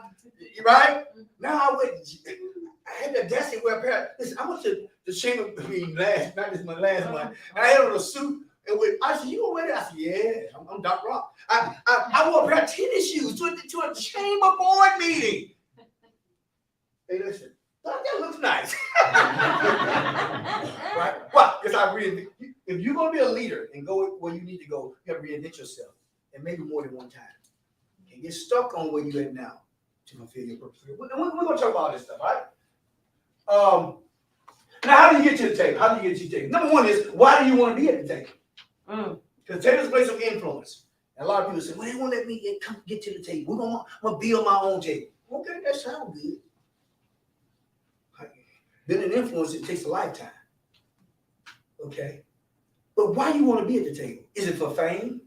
Right? Now I had the audacity to wear a pair. Listen, I went to the chamber meeting not this my last one. And I had on a suit. And I said, you gonna wear that? I said, yeah, I'm Doc Rock. I wore a pair of tennis shoes to a chamber board meeting. Hey, listen, that looks nice. Right? Well, because if you're gonna be a leader and go where you need to go, you gotta reinvent yourself. And maybe more than one time. And get stuck on where you're at now to fulfill your purpose. We're gonna talk about all this stuff, right? Now, how do you get to the table? How do you get to the table? Number one is, why do you want to be at the table? Because the table is a place of influence. And a lot of people say, well, they won't let me get to the table. I'm going to build my own table. Okay, that sounds good. Building influence, it takes a lifetime. Okay? But why do you want to be at the table? Is it for fame?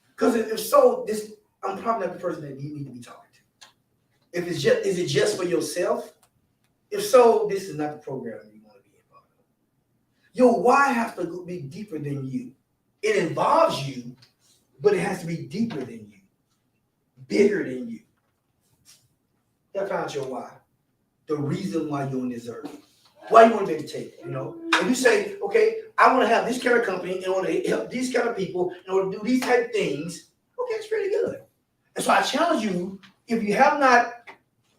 Because if so, I'm probably not the person that you need to be talking to. If it's just, is it just for yourself? If so, this is not the program you want to be involved in. Your why has to be deeper than you. It involves you, but it has to be deeper than you, bigger than you. That found your why. The reason why you're on this earth. Why you want to be at the table, you know? And you say, okay, I want to have this kind of company in order to help these kind of people, in order to do these type of things. Okay, it's pretty good. And so I challenge you, if you have not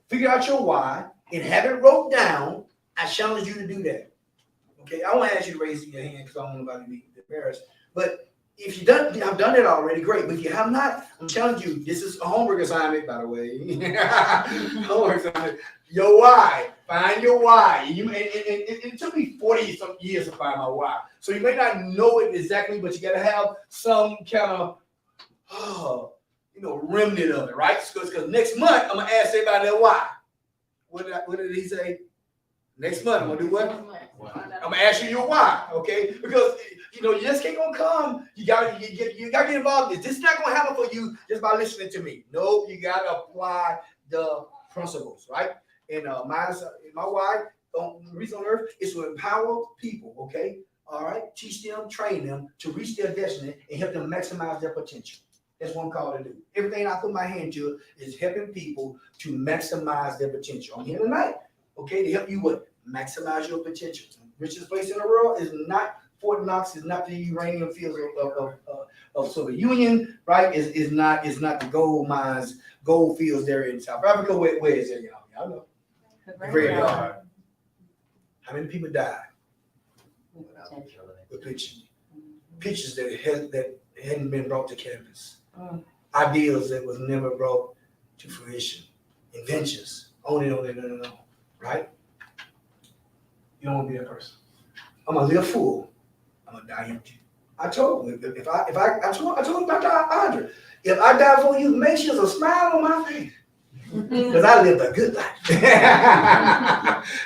figured out your why and have it wrote down, I challenge you to do that. Okay, I won't ask you to raise your hand because I don't want anybody to be embarrassed. But if you have done it already, great. But if you have not, I'm challenging you, this is a homework assignment, by the way. Homework assignment. Your why. Find your why. It took me 40 some years to find my why. So you may not know it exactly, but you got to have some kind of, remnant of it, right? Because next month, I'm going to ask everybody their why. What did he say? Next month, I'm going to do what? I'm going to ask you your why, okay? Because, you just can't gonna come. You gotta get involved in this. This is not gonna happen for you just by listening to me. No, you gotta apply the principles, right? And my why, the reason on earth is to empower people, okay? All right, teach them, train them to reach their destiny and help them maximize their potential. That's what I'm called to do. Everything I put my hand to is helping people to maximize their potential. I'm here tonight, okay, to help you what? Maximize your potential. The richest place in the world is not Fort Knox, is not the uranium fields of Soviet Union, right? Is not the gold mines, gold fields there in South Africa. Where is it, y'all? Y'all know. Graveyard. How many people died? With pictures that hadn't been brought to campus. Ideas that was never brought to fruition. Inventions. No, right? You don't want to be that person. I'm gonna live full. I'm gonna die empty. I told him I told Dr. Audrey, if I die for you, make sure there's a smile on my face. Because I lived a good life.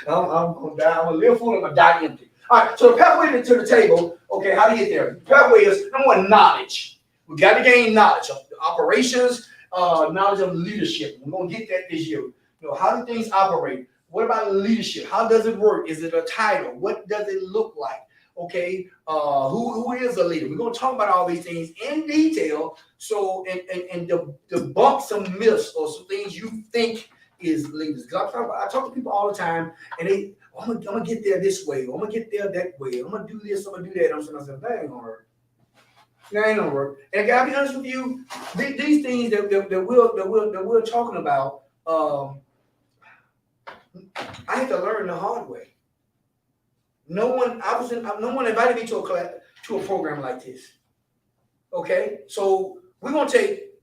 I'm gonna die, I'm gonna live full, I'm gonna die empty. All right, so the pathway to the table, okay, how do you get there? The pathway is number one, knowledge. We got to gain knowledge of operations, knowledge of leadership. We're gonna get that this year. How do things operate? What about leadership? How does it work? Is it a title? What does it look like? Okay, who is a leader? We're going to talk about all these things in detail. So, and debunk some myths or some things you think is leaders. Because I talk to people all the time, and I'm gonna get there this way. I'm gonna get there that way. I'm gonna do this. I'm gonna do that. I'm saying, that ain't gonna work. That ain't gonna work. And I gotta be honest with you, these things that we're talking about, I had to learn the hard way. No one invited me to a program like this. Okay, so we're gonna take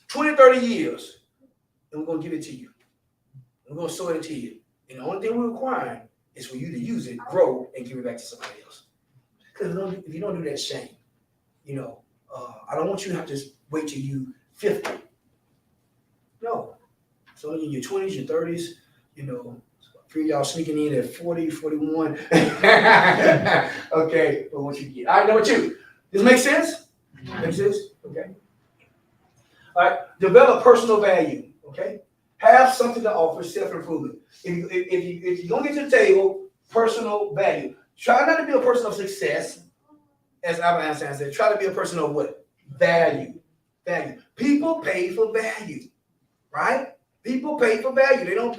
20, 30 years, and we're gonna give it to you. We're gonna sow it into you. And the only thing we're requiring is for you to use it, grow, and give it back to somebody else. Because if you don't do that, shame. I don't want you to have to wait till you 50. No. So in your 20s, your 30s, three of y'all sneaking in at 40, 41. Okay, but what you get. All right, number two. Does it make sense? Make sense? Okay. All right, develop personal value. Okay. Have something to offer, self-improvement. If you're going to get to the table, personal value. Try not to be a person of success, as Albert Einstein said. Try to be a person of what? Value. Value. People pay for value, right? People pay for value. They don't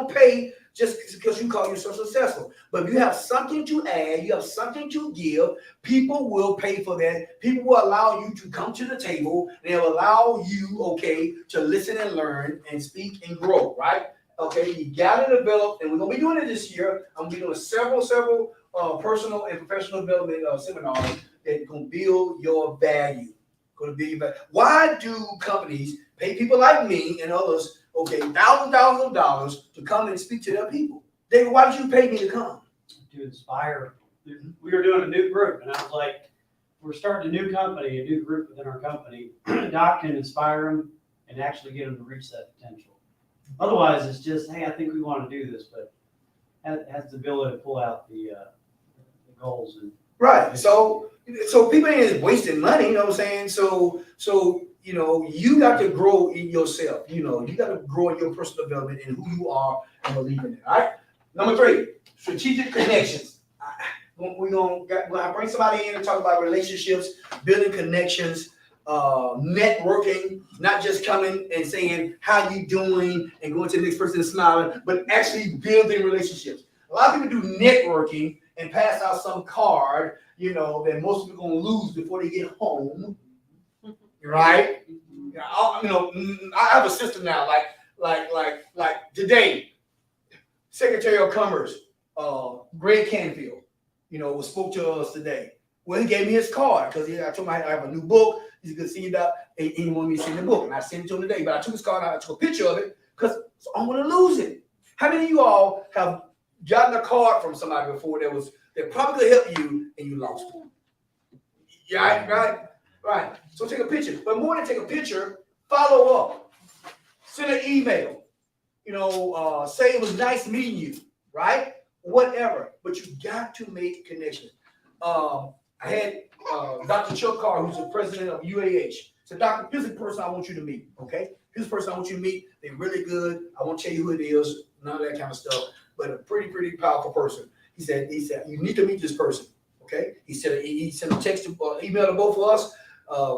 pay just because you call yourself successful. But if you have something to add, you have something to give, people will pay for that. People will allow you to come to the table. They'll allow you, okay, to listen and learn and speak and grow, right? Okay, you got to develop, and we're going to be doing it this year. I'm going to be doing several personal and professional development seminars that going to build your value. Going to build your value. Why do companies pay people like me and others, okay, thousands of dollars to come and speak to their people? David, why did you pay me to come? To inspire. We were doing a new group, and I was like, we're starting a new company, a new group within our company. Doc can inspire them and actually get them to reach that potential. Otherwise, it's just, hey, I think we want to do this, but has the ability to pull out the goals. And Right. So people ain't wasting money, you know what I'm saying? So, you know, you got to grow in yourself. You know, you got to grow in your personal development and who you are and believe in it. All right. Number 3, strategic connections. We're gonna bring somebody in and talk about relationships, building connections, networking, not just coming and saying how you doing and going to the next person and smiling, but actually building relationships. A lot of people do networking and pass out some card, you know, that most people are gonna lose before they get home, right? You know, I have a system now, like today, Secretary of Commerce, Greg Canfield, you know, spoke to us today. Well, he gave me his card because I told him I have a new book. He's gonna see about, and he wanted me to send the book, and I sent it to him today. But I took his card out, I took a picture of it because I'm gonna lose it. How many of you all have gotten a card from somebody before that probably could help you and you lost it? Yeah, right. So take a picture, but more than take a picture, follow up, send an email. You know, say it was nice meeting you, right? Whatever, but you got to make connections. I had Dr. Chuck Carr, who's the president of UAH. So, Doctor, here's the person I want you to meet, okay? Here's the person I want you to meet. They're really good. I won't tell you who it is, none of that kind of stuff, but a pretty powerful person. He said, you need to meet this person, okay? He said, he sent a text, email to both of us.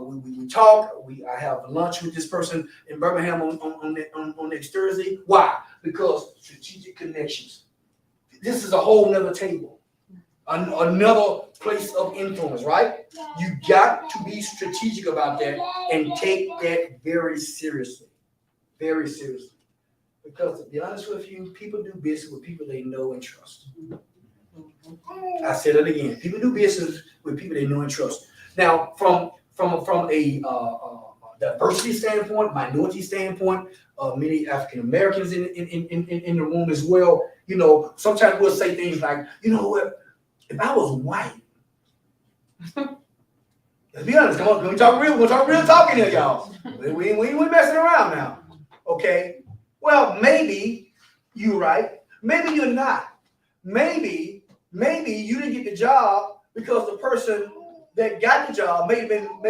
We talk. I have lunch with this person in Birmingham on next Thursday. Why? Because strategic connections. This is a whole nother table, another place of influence, right? You got to be strategic about that and take that very seriously, because to be honest with you, people do business with people they know and trust. I said it again. People do business with people they know and trust. Now, from a diversity standpoint, minority standpoint, many African Americans in the room as well. You know, sometimes we'll say things like, you know what, if I was white, let's be honest, come on, we're gonna talk real talking here, y'all. We ain't messing around now. Okay. Well, maybe you're right. Maybe you're not. Maybe you didn't get the job because the person that got the job may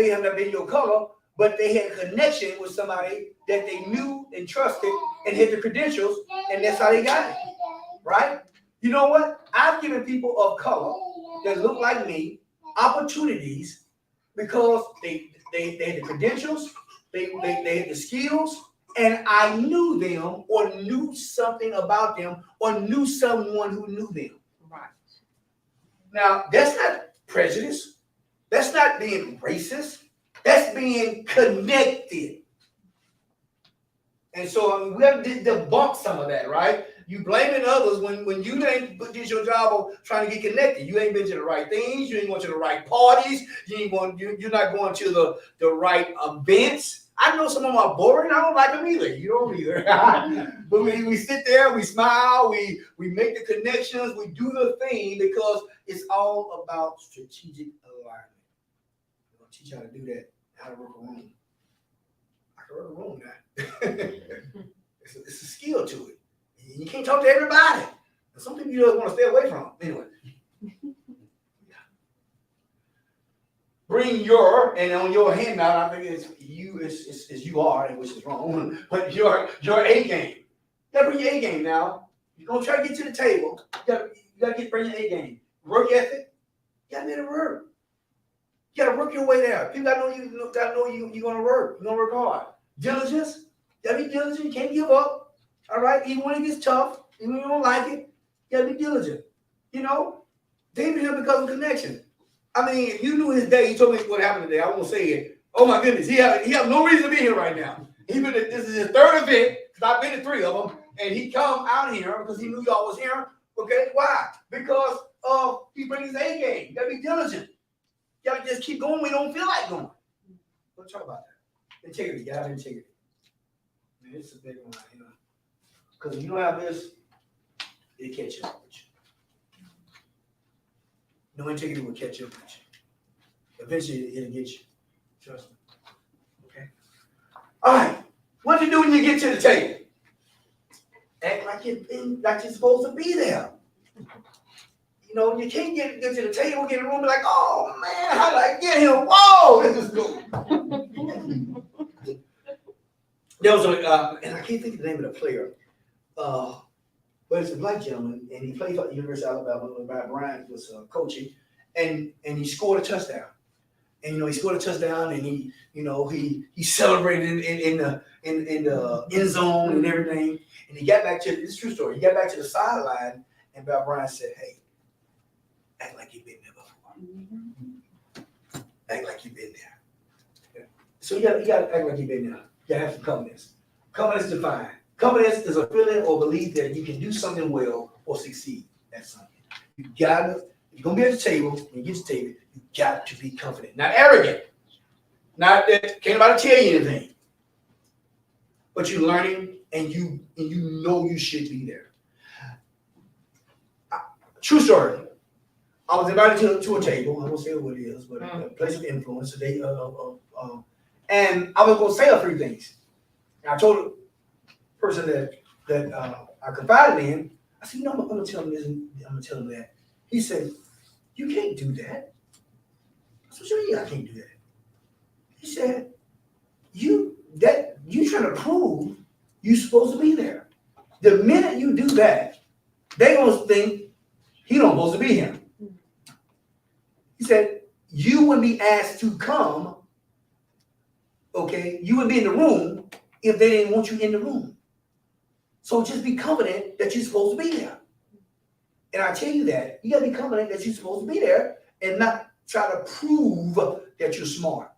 have not been your color, but they had a connection with somebody that they knew and trusted and had the credentials, and that's how they got it. Right? You know what? I've given people of color that look like me opportunities because they had the credentials, they had the skills, and I knew them or knew something about them or knew someone who knew them. Right. Now, that's not prejudice. That's not being racist. That's being connected. And so we have to debunk some of that, right? You blaming others when you ain't did your job of trying to get connected. You ain't been to the right things. You ain't going to the right parties. You're not going to the right events. I know some of them are boring. I don't like them either. You don't either. But we sit there, we smile, we make the connections, we do the thing because it's all about strategic alignment. I'm going to teach you how to do that, how to work a room. I can work a room now. It's a skill to it. You can't talk to everybody. Some people you don't want to stay away from. Anyway. Bring your, and on your handout, I think it's you, it's you are, which is wrong, but your A game. You gotta bring your A game now. You're gonna try to get to the table. You gotta bring your A game. Work ethic, you gotta be able to work. You gotta work your way there. People gotta know you're gonna work. You're gonna work hard. Diligence, you gotta be diligent. You can't give up. All right, even when it gets tough, even when you don't like it, you gotta be diligent. You know, David here because of connection. I mean, if you knew his day, he told me what happened today. I won't say it. Oh my goodness, he have no reason to be here right now. This is his third event, because I've been to 3 of them, and he come out here because he knew y'all was here. Okay, why? Because he brings his A game. You gotta be diligent. You gotta just keep going when you don't feel like going. Let's talk about that. Integrity, you gotta have integrity. Man, it's a big one, you know. Because if you don't have this, it'll catch up with you. No integrity will catch up with you. Eventually, it'll get you. Trust me. Okay? All right. What you do when you get to the table? Act like you're supposed to be there. You know, you can't get to the table, get in the room, be like, oh man, how did I get here? Whoa, this is cool. There was and I can't think of the name of the player, but it's a black gentleman, and he played for the University of Alabama. Bob Bryant was coaching, and he scored a touchdown. And he scored a touchdown, and he celebrated in the end zone and everything. And he got back to this is a true story. He got back to the sideline, and Bob Bryant said, "Hey, act like you've been there before. Act like you've been there." So you got to act like you've been there. You gotta have some confidence. Confidence defined. Confidence is a feeling or belief that you can do something well or succeed at something. You're gonna be at the table. When you get to the table, you got to be confident, not arrogant. Not that can't nobody tell you anything, but you're learning and you know you should be there. True story. I was invited to a table. I won't say what it is, but a place of influence. Today, and I was going to say a few things. And I told the person that I confided in, I said, I'm going to tell him this and I'm going to tell him that. He said, you can't do that. I said, what you mean I can't do that? He said, you trying to prove you're supposed to be there. The minute you do that, they going to think he don't supposed to be here. He said, you wouldn't be asked to come. Okay, you would be in the room if they didn't want you in the room. So just be confident that you're supposed to be there. And I tell you that, you gotta be confident that you're supposed to be there and not try to prove that you're smart.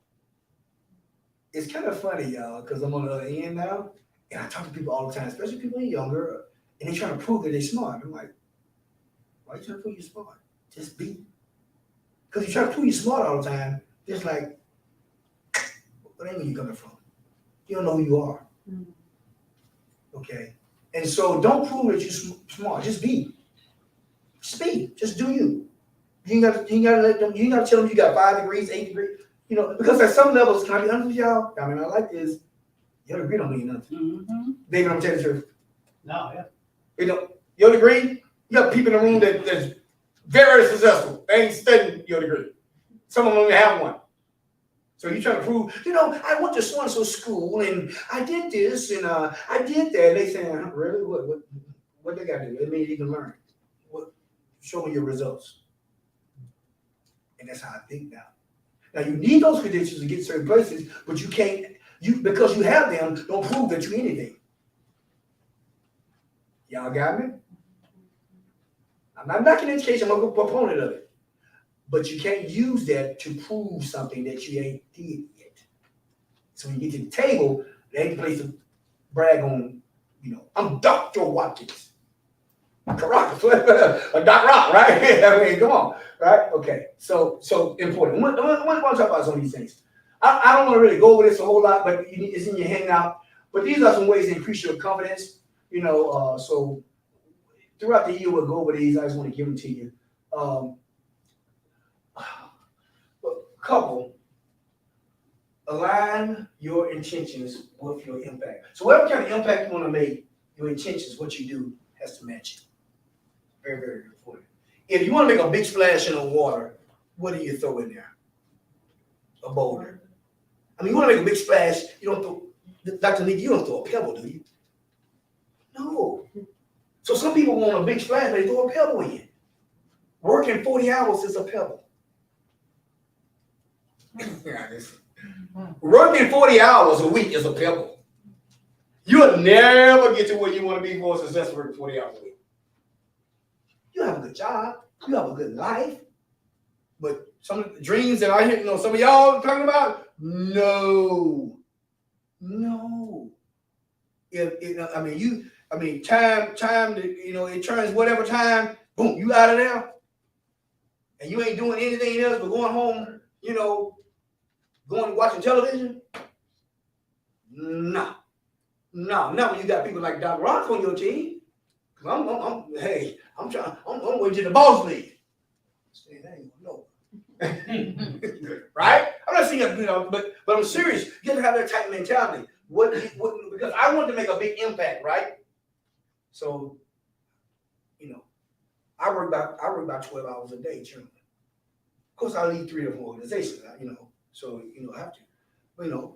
It's kind of funny, y'all, because I'm on the other end now, and I talk to people all the time, especially people who are younger, and they're trying to prove that they're smart. I'm like, why are you trying to prove you're smart? Just be. Because you try to prove you're smart all the time, it's like, where are you coming from? You don't know who you are. Okay? And so don't prove that you're smart. Just be. Just be. Just do you. You ain't gotta let them, you ain't gotta tell them you got 5 degrees, 8 degrees. Because at some levels, can I be honest with y'all? I mean, I like this. Your degree don't mean nothing. David, I'm telling you the truth. No, yeah. Your degree, you got people in the room that's very successful. They ain't studying your degree. Some of them don't even have one. So you're trying to prove, I went to so-and-so school and I did this and I did that. They saying, really? What they got to do? It means you can learn. Show me your results. And that's how I think now. Now you need those credentials to get certain places, but you can't, because you have them, don't prove that you're anything. Y'all got me? I'm not knocking education, I'm a proponent of it. But you can't use that to prove something that you ain't did yet. So when you get to the table, there ain't a place to brag on, I'm Dr. Watkins. Caracas, a Doc Rock, right? I mean, come on, right? Okay, so important. I want to talk about some of these things. I don't want to really go over this a whole lot, but it's in your handout. But these are some ways to increase your confidence. So throughout the year we'll go over these. I just want to give them to you. Couple, align your intentions with your impact. So whatever kind of impact you want to make, your intentions, what you do, has to match it. Very, very important. If you want to make a big splash in the water, what do you throw in there? A boulder. I mean, you want to make a big splash, you don't throw, Dr. Lee, you don't throw a pebble, do you? No. So some people want a big splash, but they throw a pebble in. Working 40 hours is a pebble. Working 40 hours a week is a pebble. You'll never get to where you want to be more successful working 40 hours a week. You have a good job, you have a good life, but some of the dreams that I hear, some of y'all talking about, no. Time, it turns whatever time, boom, you out of there, and you ain't doing anything else but going home, going and watching television? No. Not when you got people like Doc Rock on your team. Hey, I'm waiting to the boss league. Say, that ain't no. Right? I'm not saying, but I'm serious. You have to have that type of mentality. Because I want to make a big impact, right? So, I work about 12 hours a day, generally. Of course, I lead 3 or 4 organizations, so I have to. But I'm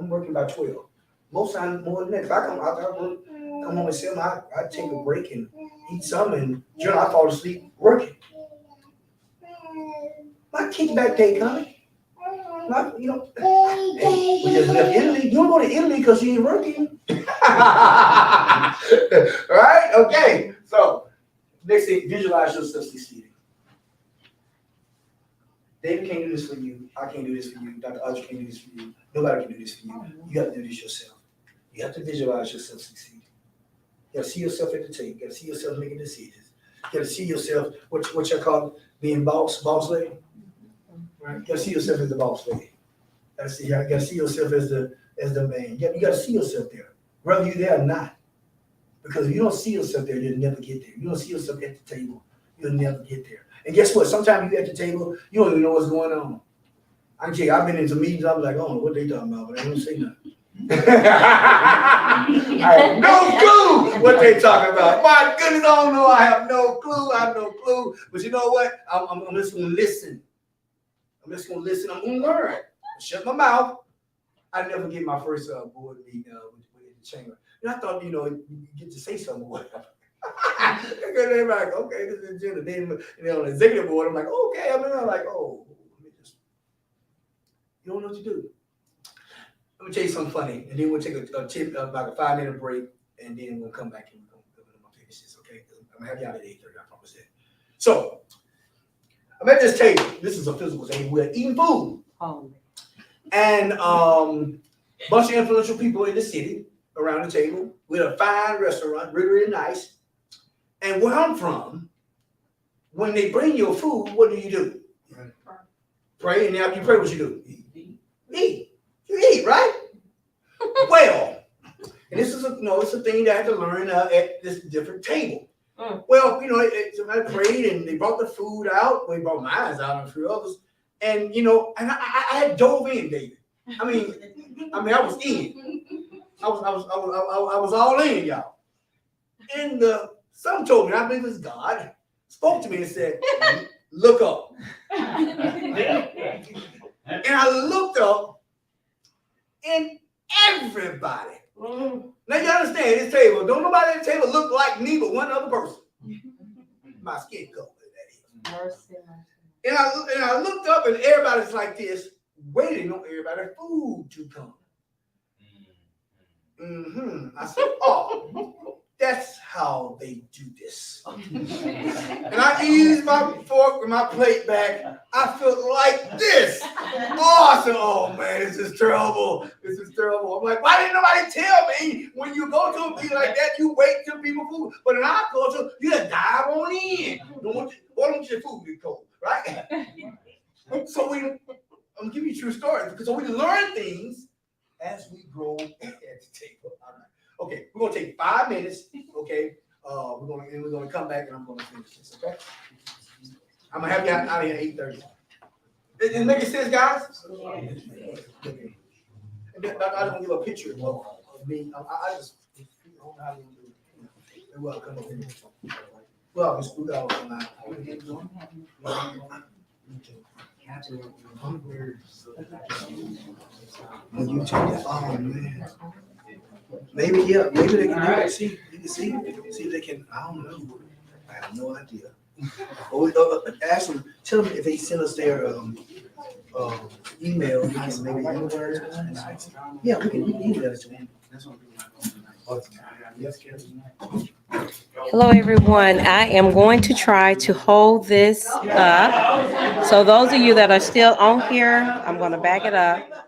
working about 12. Most times more than that. If I come home at 7, I take a break and eat something, and generally I fall asleep working. My kickback day coming. Hey, we just left Italy. You don't go to Italy because you ain't working. Right? Okay. So, next thing, visualize yourself succeeding. David can't do this for you. I can't do this for you. Dr. Audrey can't do this for you. Nobody can do this for you. You have to do this yourself. You have to visualize yourself succeeding. You got to see yourself at the table. You got to see yourself making decisions. You got to see yourself, what you call being boss lady. Right? You got to see yourself as the boss lady. You got to see yourself as the man. You got to see yourself there, whether you're there or not. Because if you don't see yourself there, you'll never get there. You don't see yourself at the table, you'll never get there. And guess what? Sometimes you're at the table, you don't even know what's going on. I can tell you, I've been into meetings, I'm like, I don't know what they talking about, but I don't say nothing. I have no clue what they talking about. My goodness, I don't know. I have no clue. But you know what? I'm just going to listen. I'm just going to listen. I'm going to learn. Shut my mouth. I never get my first board meeting with the chamber. And I thought, you get to say something. They're like, okay, this is agenda. Then on the executive board, I'm like, okay. I'm like, oh, you don't know what to do. Let me tell you something funny, and then we'll take a 5-minute break, and then we'll come back and we'll go into my finishes, okay? I'm gonna have y'all at 8:30, I promise that. So, I'm at this table. This is a physical table. We're eating food. And bunch of influential people in the city around the table. We're at a fine restaurant, really, really nice. And where I'm from, when they bring your food, what do? Pray, and after you pray, what you do? Eat. You eat, right? Well, and this is it's a thing that I had to learn at this different table. Well, somebody prayed and they brought the food out. We brought mine out and a few others, and and I had dove in, David. I mean, I was in. I was all in, y'all. And some told me, I believe it's God, spoke to me and said, "Look up." And I looked up. And everybody. Now you understand this table. Don't nobody at the table look like me but one other person. My skin color, that is. And I looked up and everybody's like this, waiting on everybody's food to come. I said, oh, that's how they do this. And I eased my fork and my plate back. I felt like this. I said, oh man, this is terrible. I'm like, why didn't nobody tell me when you go to a meeting like that, you wait till people food? But in our culture, you just dive on in. Why don't your food get cold, right? So I'm gonna give you a true story because we learn things as we grow at the table. All right. Okay, we're gonna take 5 minutes. Okay, we're gonna come back and I'm gonna finish this. Okay, I'm gonna have you out of here at 8:30. Is it making sense, guys? Okay. And then I just want to give a picture of me. I just don't know how to do it. Well, come over here. Well, let's do that online. When you take the phone, man. Maybe they can do it. See, you can see if they can. I don't know. I have no idea. Ask them. Tell them if they send us their email. We can maybe email it. Yeah, we can email it to them. Hello, everyone. I am going to try to hold this up. So those of you that are still on here, I'm going to back it up.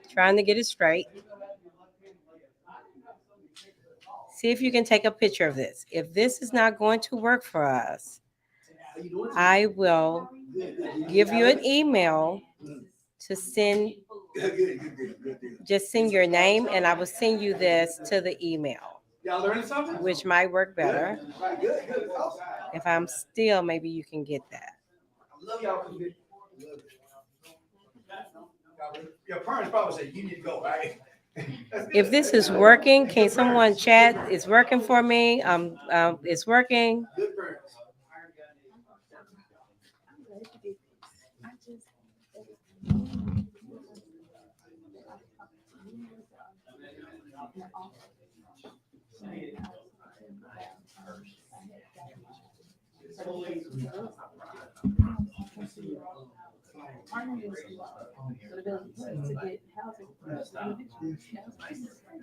Trying to get it straight. See if you can take a picture of this. If this is not going to work for us, I will give you an email to send. Just send your name and I will send you this to the email. Y'all learning something? which might work better. Right, good, good. Awesome. If I'm still, maybe you can get that. I love y'all. Love it. Your parents probably say you need to go, right? If this is working, can someone chat? It's working for me. It's working. Good parents.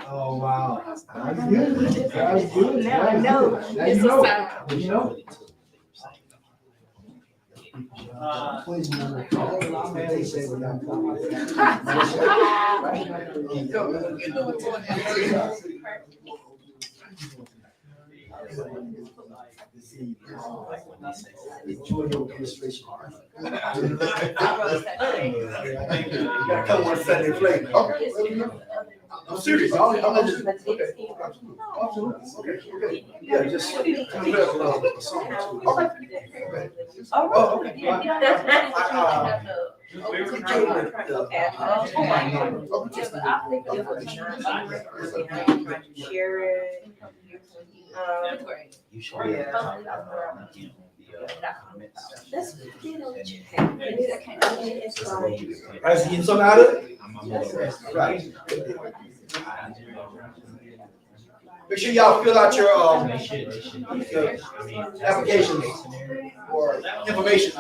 Oh, wow. That's good. That's good. Now I know. Now This you is know. time. You know. Enjoy your illustration. Come on Sunday flavor. Okay. I'm serious. I'm just, okay. Absolutely. Okay. Yeah, just a song or two. Okay. Oh, Share it. You should be able As you get something out of it? Right. Make sure y'all fill out your applications or information.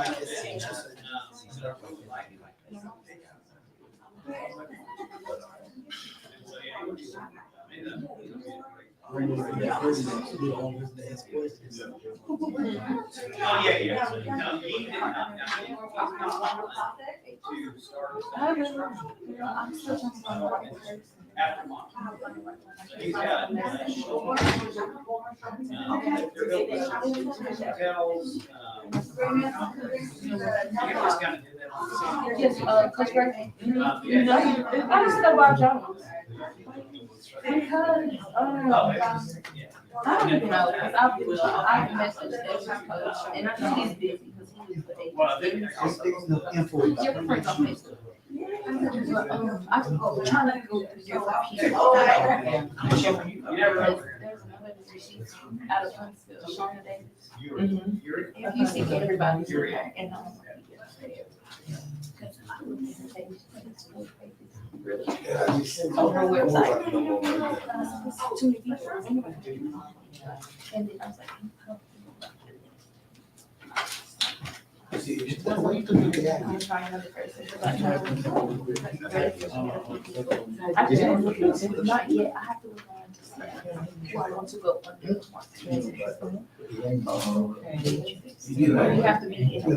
Coach Greg, you know, I just know about Jones. Because, I don't even know, because I've messaged every coach, and I know he's busy, because he was the Info. Your friends on Facebook. I'm trying to go through your people. There's another receipts out of Huntsville, Shauna Davis. If you see everybody's in there, and I'm on her website. Too many people. And then I was like, I'm trying another person. I can't look at it, not yet. I have to look on to see who I want to go under. You have to be in a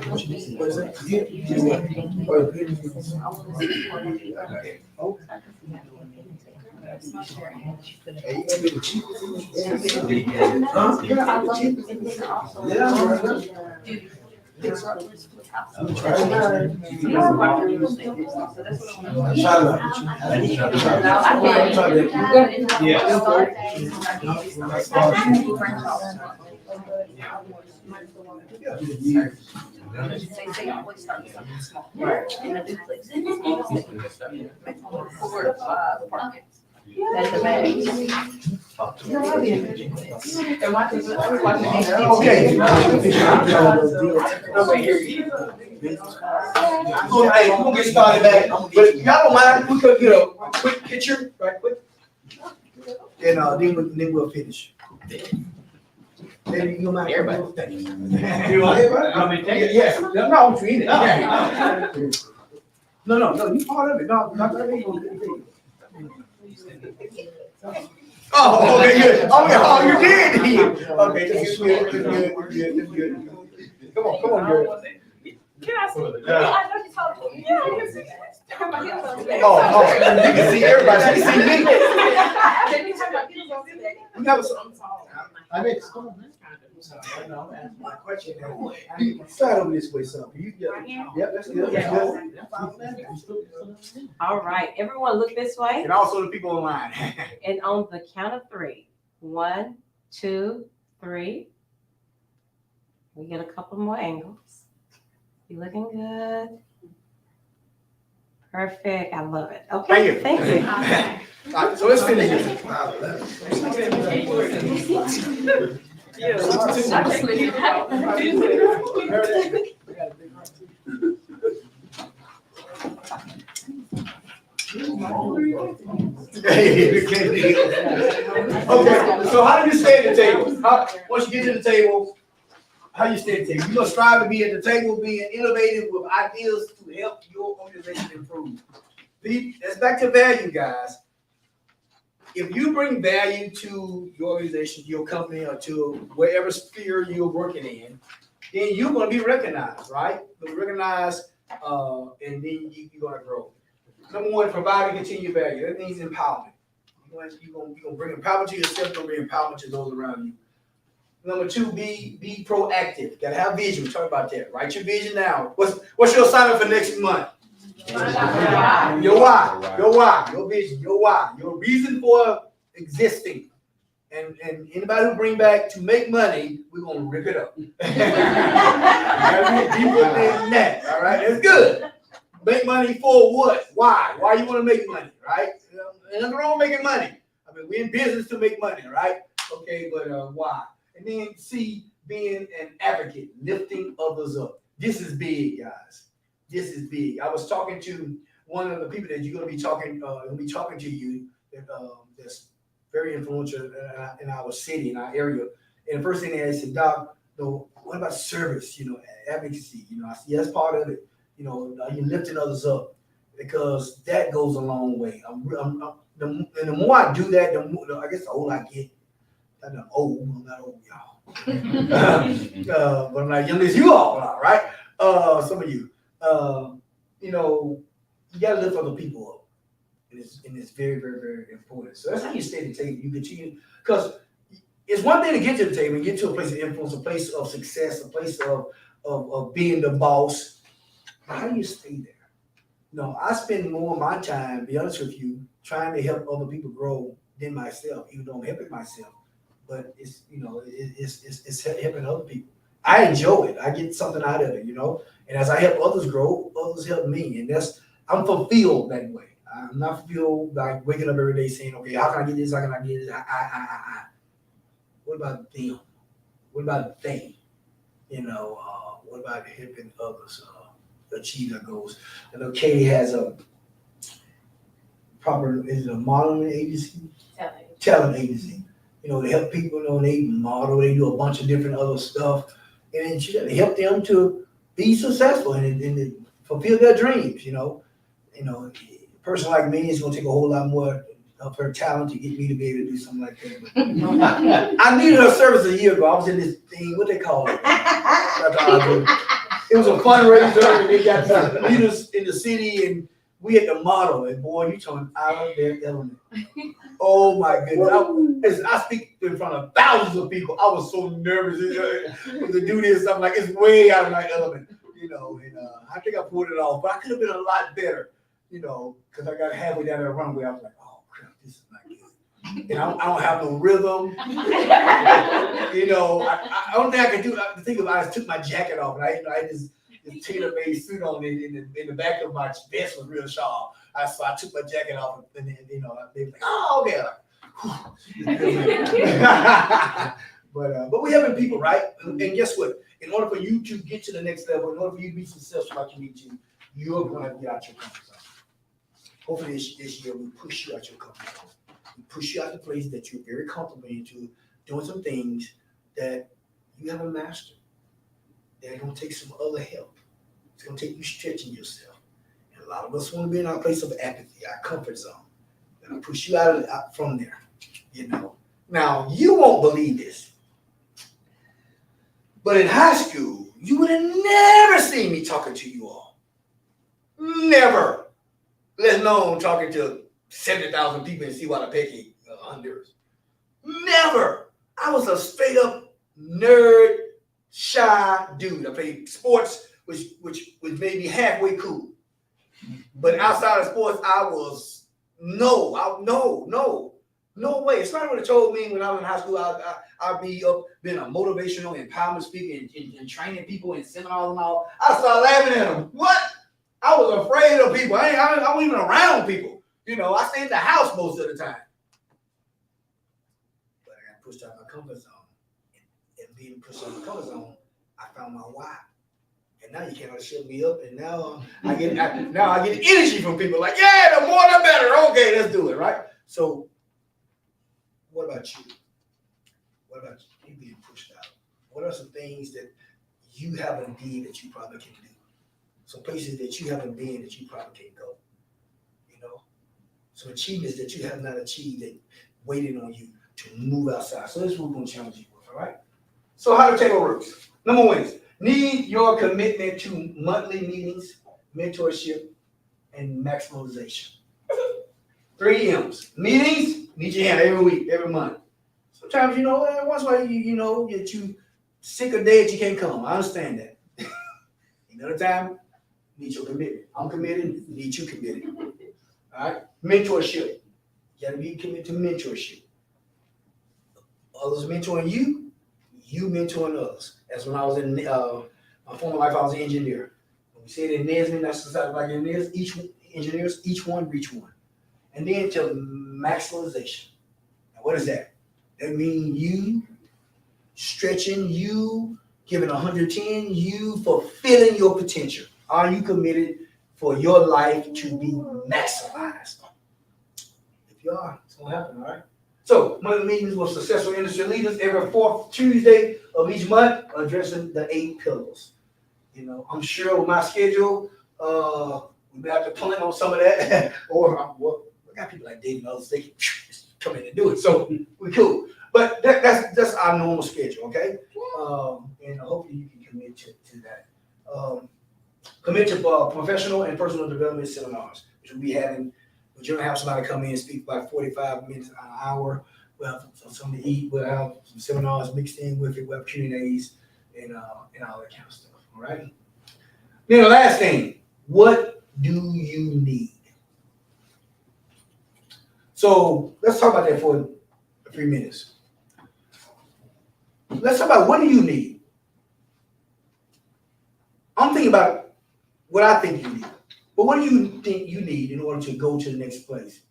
They always start with something small. In a duplex. 4 to 5 apartments. That's the max. Okay. Hey, we're gonna get started back, but y'all don't mind, we could get a quick picture, right quick. And then we'll finish. Maybe you don't mind. Everybody. You want me to take it? Yeah, no, I'm treating it. No, you part of it, no, not that ain't gonna get it. Oh, okay, good. Oh, you did. Okay, that's good. Come on, girl. Can I see? I know you told me. Yeah, I can see that. Oh, you can see everybody, you can see me. We have some. I mean, come on, man. My question is, start over this way, son. Yep, that's good. All right, everyone look this way. And also the people online. And on the count of 3, 1, 2, 3. We get a couple more angles. You looking good? Perfect. I love it. Okay, Thank you. thank you. All right, so let's finish this. Okay, so how do you stay at the table? Once you get to the table, how you stay at the table? You're gonna strive to be at the table, being innovative with ideas to help your organization improve. That's back to value, guys. If you bring value to your organization, your company, or to wherever sphere you're working in, then you're gonna be recognized, right? You're recognized, and then you're gonna grow. Number one, provide and continue value. That means empowerment. You're gonna bring empowerment to yourself, you're gonna bring empowerment to those around you. Number two, be proactive. Gotta have vision. We talk about that. Write your vision down. What's your assignment for next month? Your why, your vision, your why, your reason for existing. And anybody who bring back to make money, we're gonna rip it up. Be deeper than that. All right, that's good. Make money for what? Why? Why you want to make money, right? And nothing wrong with making money. I mean, we're in business to make money, right? Okay, but why? And then C, being an advocate, lifting others up. This is big, guys. This is big. I was talking to one of the people that you're gonna be talking to you that's very influential in our city, in our area. And the first thing they said, Doc, what about service? Advocacy. I see that's part of it. Are you lifting others up? Because that goes a long way. And the more I do that, I guess the older I get. I'm not old, y'all. But I'm not young as you all are, right? Some of you. You gotta lift other people up. And it's very, very, very important. So that's how you stay at the table. You continue, because it's one thing to get to the table and get to a place of influence, a place of success, a place of being the boss. But how do you stay there? I spend more of my time, to be honest with you, trying to help other people grow than myself, even though I'm helping myself. But it's helping other people. I enjoy it. I get something out of it, And as I help others grow, others help me. And I'm fulfilled that way. I'm not fulfilled like waking up every day saying, okay, how can I get this? How can I get it? What about them? What about they? What about helping others achieve their goals? I know Katie has a modeling agency? Talent agency. To help people, they model, they do a bunch of different other stuff. And then she got to help them to be successful and fulfill their dreams, A person like me is going to take a whole lot more of her talent to get me to be able to do something like that. But I needed her service a year ago. I was in this thing, what they call it? It was a fundraiser, and they got the leaders in the city, and we had to model. And boy, you talking out of their element. Oh my goodness. I speak in front of thousands of people. I was so nervous to do this. I'm like, it's way out of my element, and I think I pulled it off, but I could have been a lot better, because I got halfway down that runway. I was like, oh crap, this is not good. And I don't have no rhythm. I don't think I could do it. The thing about it, I just took my jacket off, and I just tailor-made suit on it, in the back of my vest was real sharp. So I took my jacket off, and then they were like, oh, okay. But we having people, right? And guess what? In order for you to get to the next level, in order for you to be successful like you need to, you're going to get out your comfort zone. Hopefully this year we push you out your comfort zone. We push you out the place that you're very comfortable into, doing some things that you haven't mastered. They're going to take some other help. It's going to take you stretching yourself. And a lot of us want to be in our place of apathy, our comfort zone. And I'll push you out from there, Now, you won't believe this. But in high school, you would have never seen me talking to you all. Never. Let alone talking to 70,000 people and see what I pay Honduras. Never. I was a straight up nerd, shy dude. I played sports, which made me halfway cool. But outside of sports, I was no. No way. Somebody would have told me when I was in high school, I'd be up being a motivational empowerment speaker and training people in seminars and all. I started laughing at them. What? I was afraid of people. I wasn't even around people. You know, I stayed in the house most of the time. But I got pushed out of my comfort zone. And being pushed out of my comfort zone, I found my why. And now you cannot shut me up. And now I get energy from people like, yeah, the more the better. Okay, let's do it, right? So what about you? What about you being pushed out? What are some things that you haven't done that you probably can do? Some places that you haven't been that you probably can't go. You know, some achievements that you have not achieved that waiting on you to move outside. So this is what we're going to challenge you with, all right? So how the table works. Number one is need your commitment to monthly meetings, mentorship, and maximization. 3 M's. Meetings, need your hand every week, every month. Sometimes, you know, once in a while, you know, that you sick or dead, you can't come. I understand that. Another time, need your commitment. I'm committed, need you committed. All right? Mentorship. You gotta be committed to mentorship. Others mentoring you, you mentoring others. That's when I was in my former life, I was an engineer. When we said in Nesman, that's society like engineers, each one reach one. And then to maximization. Now, what is that? That means you stretching, you giving 110, you fulfilling your potential. Are you committed for your life to be maximized? If you are, it's gonna happen, all right? So, monthly meetings with successful industry leaders every 4th Tuesday of each month, addressing the 8 pillars. You know, I'm sure with my schedule, we may have to pull in on some of that, or well, we got people like David and others, they can come in and do it. So we cool. But that's our normal schedule, okay? And hopefully you can commit to that. Commit to professional and personal development seminars, which we'll be having. We're gonna have somebody come in and speak about 45 minutes, an hour. We'll have something to eat. We'll have some seminars mixed in with it. We'll have Q&As and all that kind of stuff. All right. Then the last thing, what do you need? So let's talk about that for 3 minutes. Let's talk about what do you need? I'm thinking about what I think you need. But what do you think you need in order to go to the next place?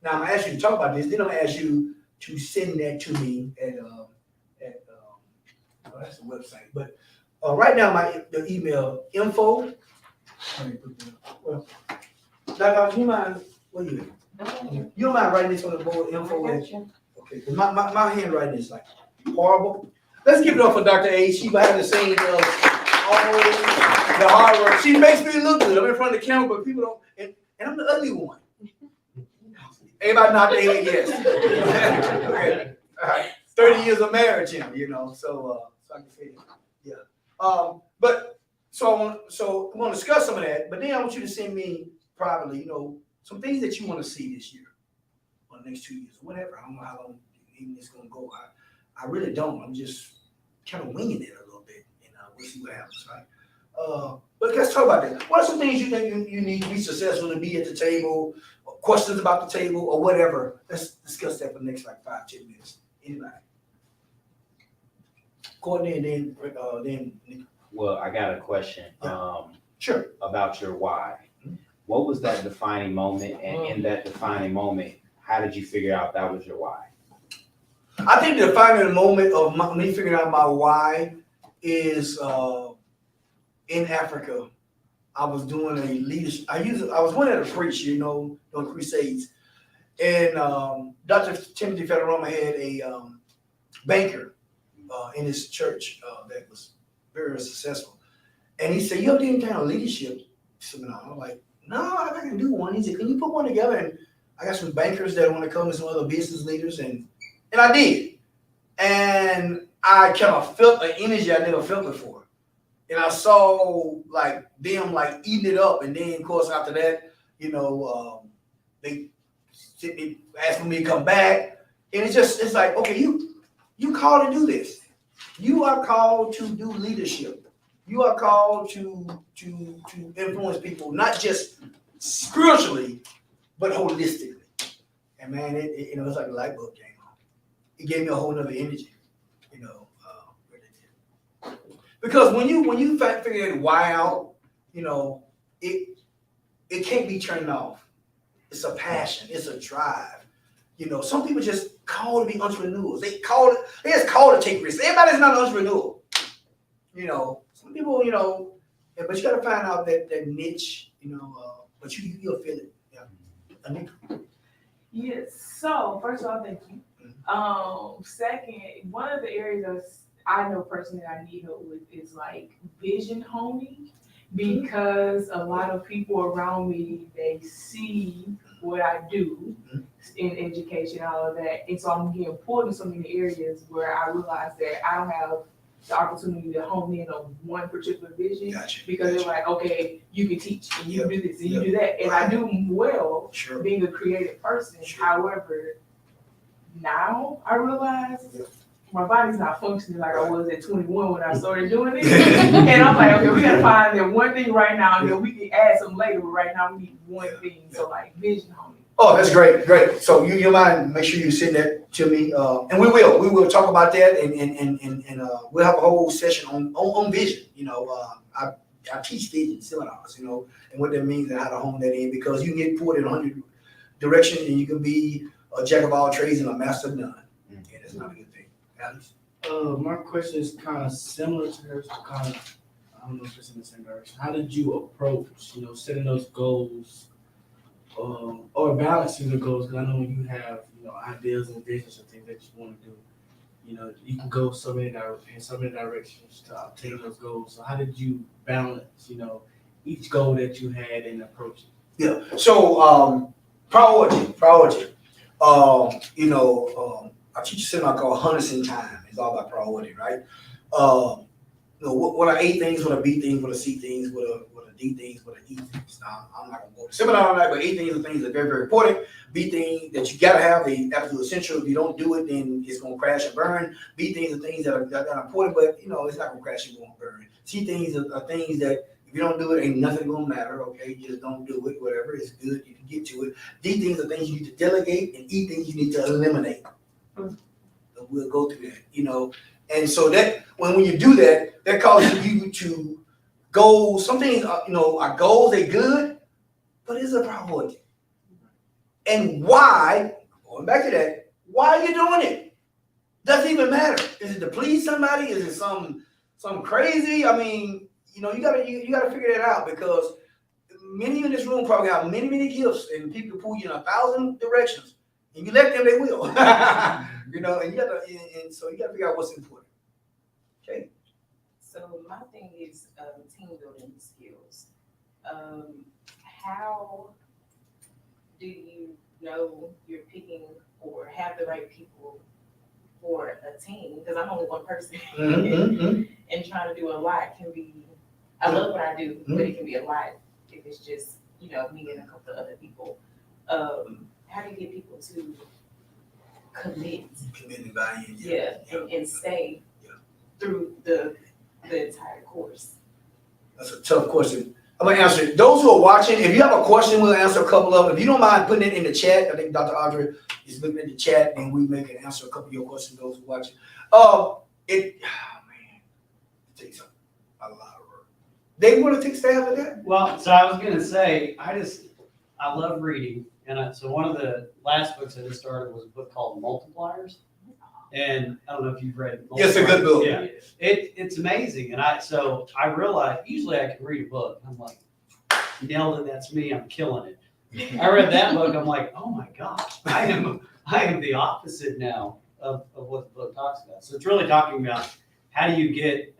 Now I'm gonna ask you to talk about this. Then I'm gonna ask you to send that to me at that's the website. But right now the email info. Well, Dr. you mind? What do you? You don't mind writing this on the board? Info. Okay. 'Cause my handwriting is like horrible. Let's give it up for Dr. A. She behind the scenes all the hard work. She makes me look good. I'm in front of the camera, but people don't. And I'm the ugly one. Everybody not there, yes. Okay. All right. 30 years of marriage, you know. So I can say, yeah. But so I want to discuss some of that. But then I want you to send me privately, you know, some things that you want to see this year or the next 2 years, whatever. I don't know how long even it's going to go. I really don't. I'm just kind of winging it a little bit, and we'll see what happens, right? But let's talk about that. What are some things you think you need to be successful to be at the table, or questions about the table, or whatever? Let's discuss that for the next like 5-10 minutes. Anybody? Courtney, and then. Well, I got a question. Sure. About your why. What was that defining moment? And in that defining moment, how did you figure out that was your why? I think the defining moment of me figuring out my why is in Africa. I was doing a leadership. I was one of the preach, you know, doing crusades, and Dr. Timothy Federoma had a banker in his church that was very successful, and he said, "You have any kind of leadership seminar?" I'm like, "No, I can do one." He said, "Can you put one together?" And I got some bankers that want to come and some other business leaders, and I did, and I kind of felt an energy I never felt before. And I saw like them like eating it up, and then of course after that, you know, they asked me to come back, and it's like, okay, you called to do this. You are called to do leadership. You are called to influence people, not just spiritually, but holistically. And man, you know, it's like a light bulb came on. It gave me a whole nother energy, you know, what it did. Because when you figure why out, you know, it can't be turned off. It's a passion, it's a drive. You know, some people just call to be entrepreneurs. They just call to take risks. Everybody's not an entrepreneur. You know, some people, you know, yeah, but you gotta find out that niche, you know, but you'll feel it. Yeah. Anika? Yes, so first of all, thank you. Second, one of the areas I know personally I need help with is like vision honing, because a lot of people around me, they see what I do in education, all of that. And so I'm getting pulled in so many areas where I realize that I don't have the opportunity to hone in on one particular vision. Gotcha. Because they're like, okay, you can teach and you do this and you do that. And I do well Sure. being a creative person. Sure. However, now I realize my body's not functioning like I was at 21 when I started doing it. And I'm like, okay, we gotta find that one thing right now, and then we can add some later, but right now we need one thing. So like vision honing. Oh, that's great, great. So you mind, make sure you send that to me, and we will talk about that, and we'll have a whole session on vision. You know, I teach vision seminars, you know, and what that means and how to hone that in, because you can get pulled in 100 directions and you can be a jack of all trades and a master of none, and it's not a good thing. Alex? My question is kind of similar to hers, but kind of, I don't know if it's in the same direction. How did you approach, you know, setting those goals, or balancing the goals? Because I know when you have, you know, ideas and visions and things that you want to do, you know, you can go so many directions to obtain those goals. So how did you balance, you know, each goal that you had and approach it? Yeah. So priority. You know, I teach a seminar called Hunters in Time. It's all about priority, right? You know, what are A things, what are B things, what are C things, what are D things, what are E things. Now, I'm not gonna go to seminar on that, but A things are things that are very, very important. B things that you gotta have, they absolutely essential. If you don't do it, then it's gonna crash and burn. B things are things that are important, but you know, it's not gonna crash and gonna burn. C things are things that if you don't do it, ain't nothing gonna matter, okay? You just don't do it, whatever, it's good, you can get to it. D things are things you need to delegate, and E things you need to eliminate. So we'll go through that, you know. And so that, when you do that, that causes you to go, some things, you know, our goals, they good, but it's a priority. And why, going back to that, why are you doing it? Doesn't even matter. Is it to please somebody? Is it some crazy? I mean, you know, you gotta figure that out, because many in this room probably have many gifts, and people pull you in 1,000 directions, and you let them, they will. You know, and so you gotta figure out what's important. Okay. So my thing is team building skills. How do you know you're picking or have the right people for a team? Because I'm only one person, and trying to do a lot can be. I love what I do, but it can be a lot if it's just, you know, me and a couple of other people. How do you get people to commit and buy in. Yeah, and stay through the entire course? That's a tough question. I'm gonna answer it. Those who are watching, if you have a question, we'll answer a couple of them. If you don't mind putting it in the chat, I think Dr. Audrey is looking at the chat, and we may can answer a couple of your questions, those who are watching. It takes a lot of work. They want to take staff of that? Well, so I was gonna say, I love reading, and so one of the last books I just started was a book called Multipliers, and I don't know if you've read. Yes, a good book. Yeah, it's amazing, and so I realized usually I can read a book, and I'm like, nailed it, that's me, I'm killing it. I read that book, I'm like, oh my gosh, I am the opposite now of what the book talks about. So it's really talking about how do you get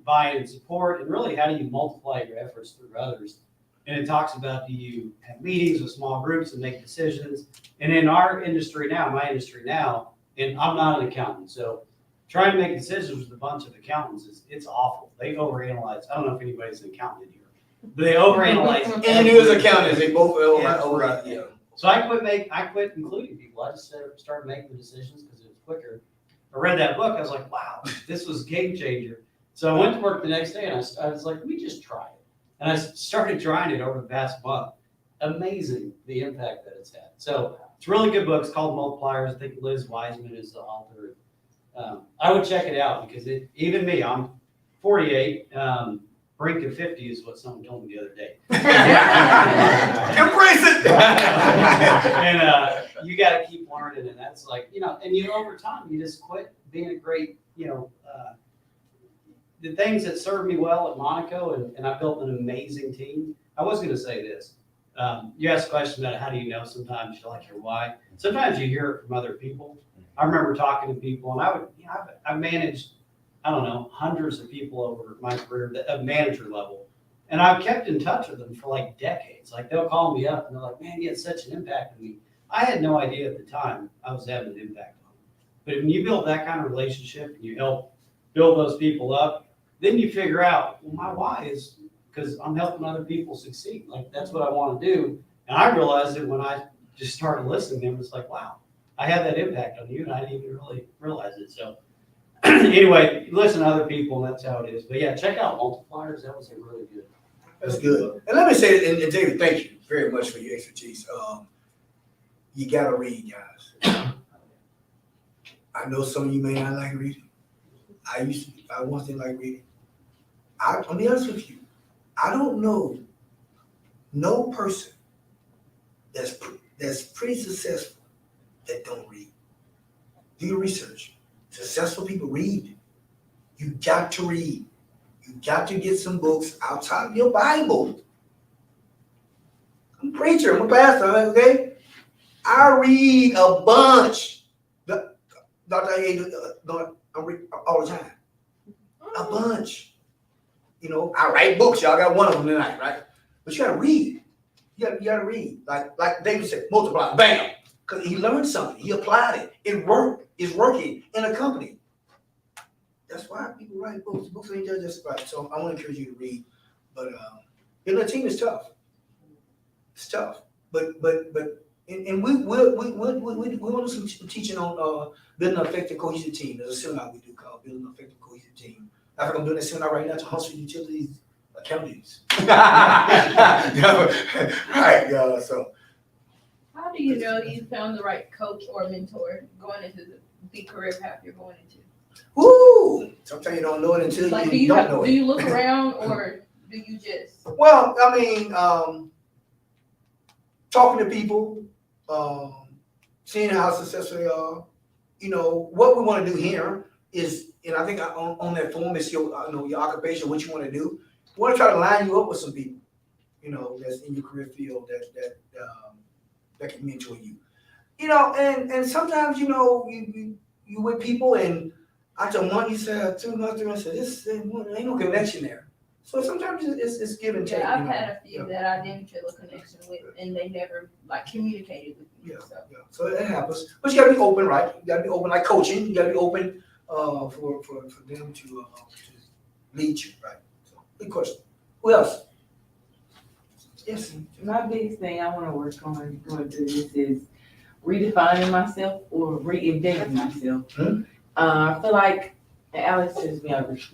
buy-in and support, and really how do you multiply your efforts through others. And it talks about, do you have meetings with small groups and make decisions? And in our industry now, my industry now, and I'm not an accountant, so trying to make decisions with a bunch of accountants it's awful. They overanalyze. I don't know if anybody's an accountant in here, but they overanalyze. Engineers, accountants, they both over. Yeah. So I quit including people. I just started making the decisions because it was quicker. I read that book. I was like, wow, this was a game changer. So I went to work the next day, and I was like, let me just try it. And I started trying it over the past month. Amazing the impact that it's had. So It's a really good book. It's called Multipliers. I think Liz Wiseman is the author. I would check it out because even me, I'm 48. Brink of 50 is what someone told me the other day. Embrace it. And you got to keep learning, and that's like, and over time, you just quit being a great, the things that served me well at Monaco, and I built an amazing team. I was going to say this. You asked a question about how do you know sometimes you like your why. Sometimes you hear it from other people. I remember talking to people, and I've managed, I don't know, hundreds of people over my career at manager level. And I've kept in touch with them for like decades. Like they'll call me up and they're like, man, you had such an impact on me. I had no idea at the time I was having an impact on them. But when you build that kind of relationship and you help build those people up, then you figure out, well, my why is because I'm helping other people succeed. Like that's what I want to do. And I realized it when I just started listening to them. It's like, wow, I had that impact on you and I didn't even really realize it. So anyway, listen to other people, and that's how it is. But yeah, check out Multipliers. That was a really good. That's good. And let me say, and David, thank you very much for your expertise. You gotta read, guys. I know some of you may not like reading. I once didn't like reading. I'll be honest with you. I don't know no person that's pretty successful that don't read. Do your research. Successful people read. You got to read. You got to get some books outside of your Bible. I'm a preacher. I'm a pastor. Okay, I read a bunch. Dr. A. I read all the time. A bunch. I write books. Y'all got one of them tonight, right? But you got to read. You got to read. Like David said, multiply. Bam. Because he learned something. He applied it. It worked. It's working in a company. That's why people write books. Books ain't just right. So I want to encourage you to read. But the team is tough. It's tough. But and we want to do some teaching on building an effective cohesive team. There's a seminar we do called Building an Effective Cohesive Team. I think I'm doing that seminar right now to Huntsville Utilities Accountants. Right, so. How do you know you found the right coach or mentor going into the career path you're going into? Woo! Sometimes you don't know it until Like, you don't know it. Do you look around or do you just? Well, I mean, talking to people, seeing how successful they are. What we want to do here is, and I think on that form is your occupation, what you want to do. We want to try to line you up with some people, that's in your career field that can mentor you. And sometimes, you with people, and after a month, you say, 2 months, 3 months, this ain't no connection there. So sometimes it's give and take. Yeah, I've had a few that I didn't feel a connection with, and they never communicated with me. Yeah. So it happens, but you gotta be open, right? You gotta be open, like coaching. You gotta be open for them to lead you, right? So, good question. Who else? Yes. My biggest thing I want to work on going through this is redefining myself or reinventing myself. I feel like, and Alex tells me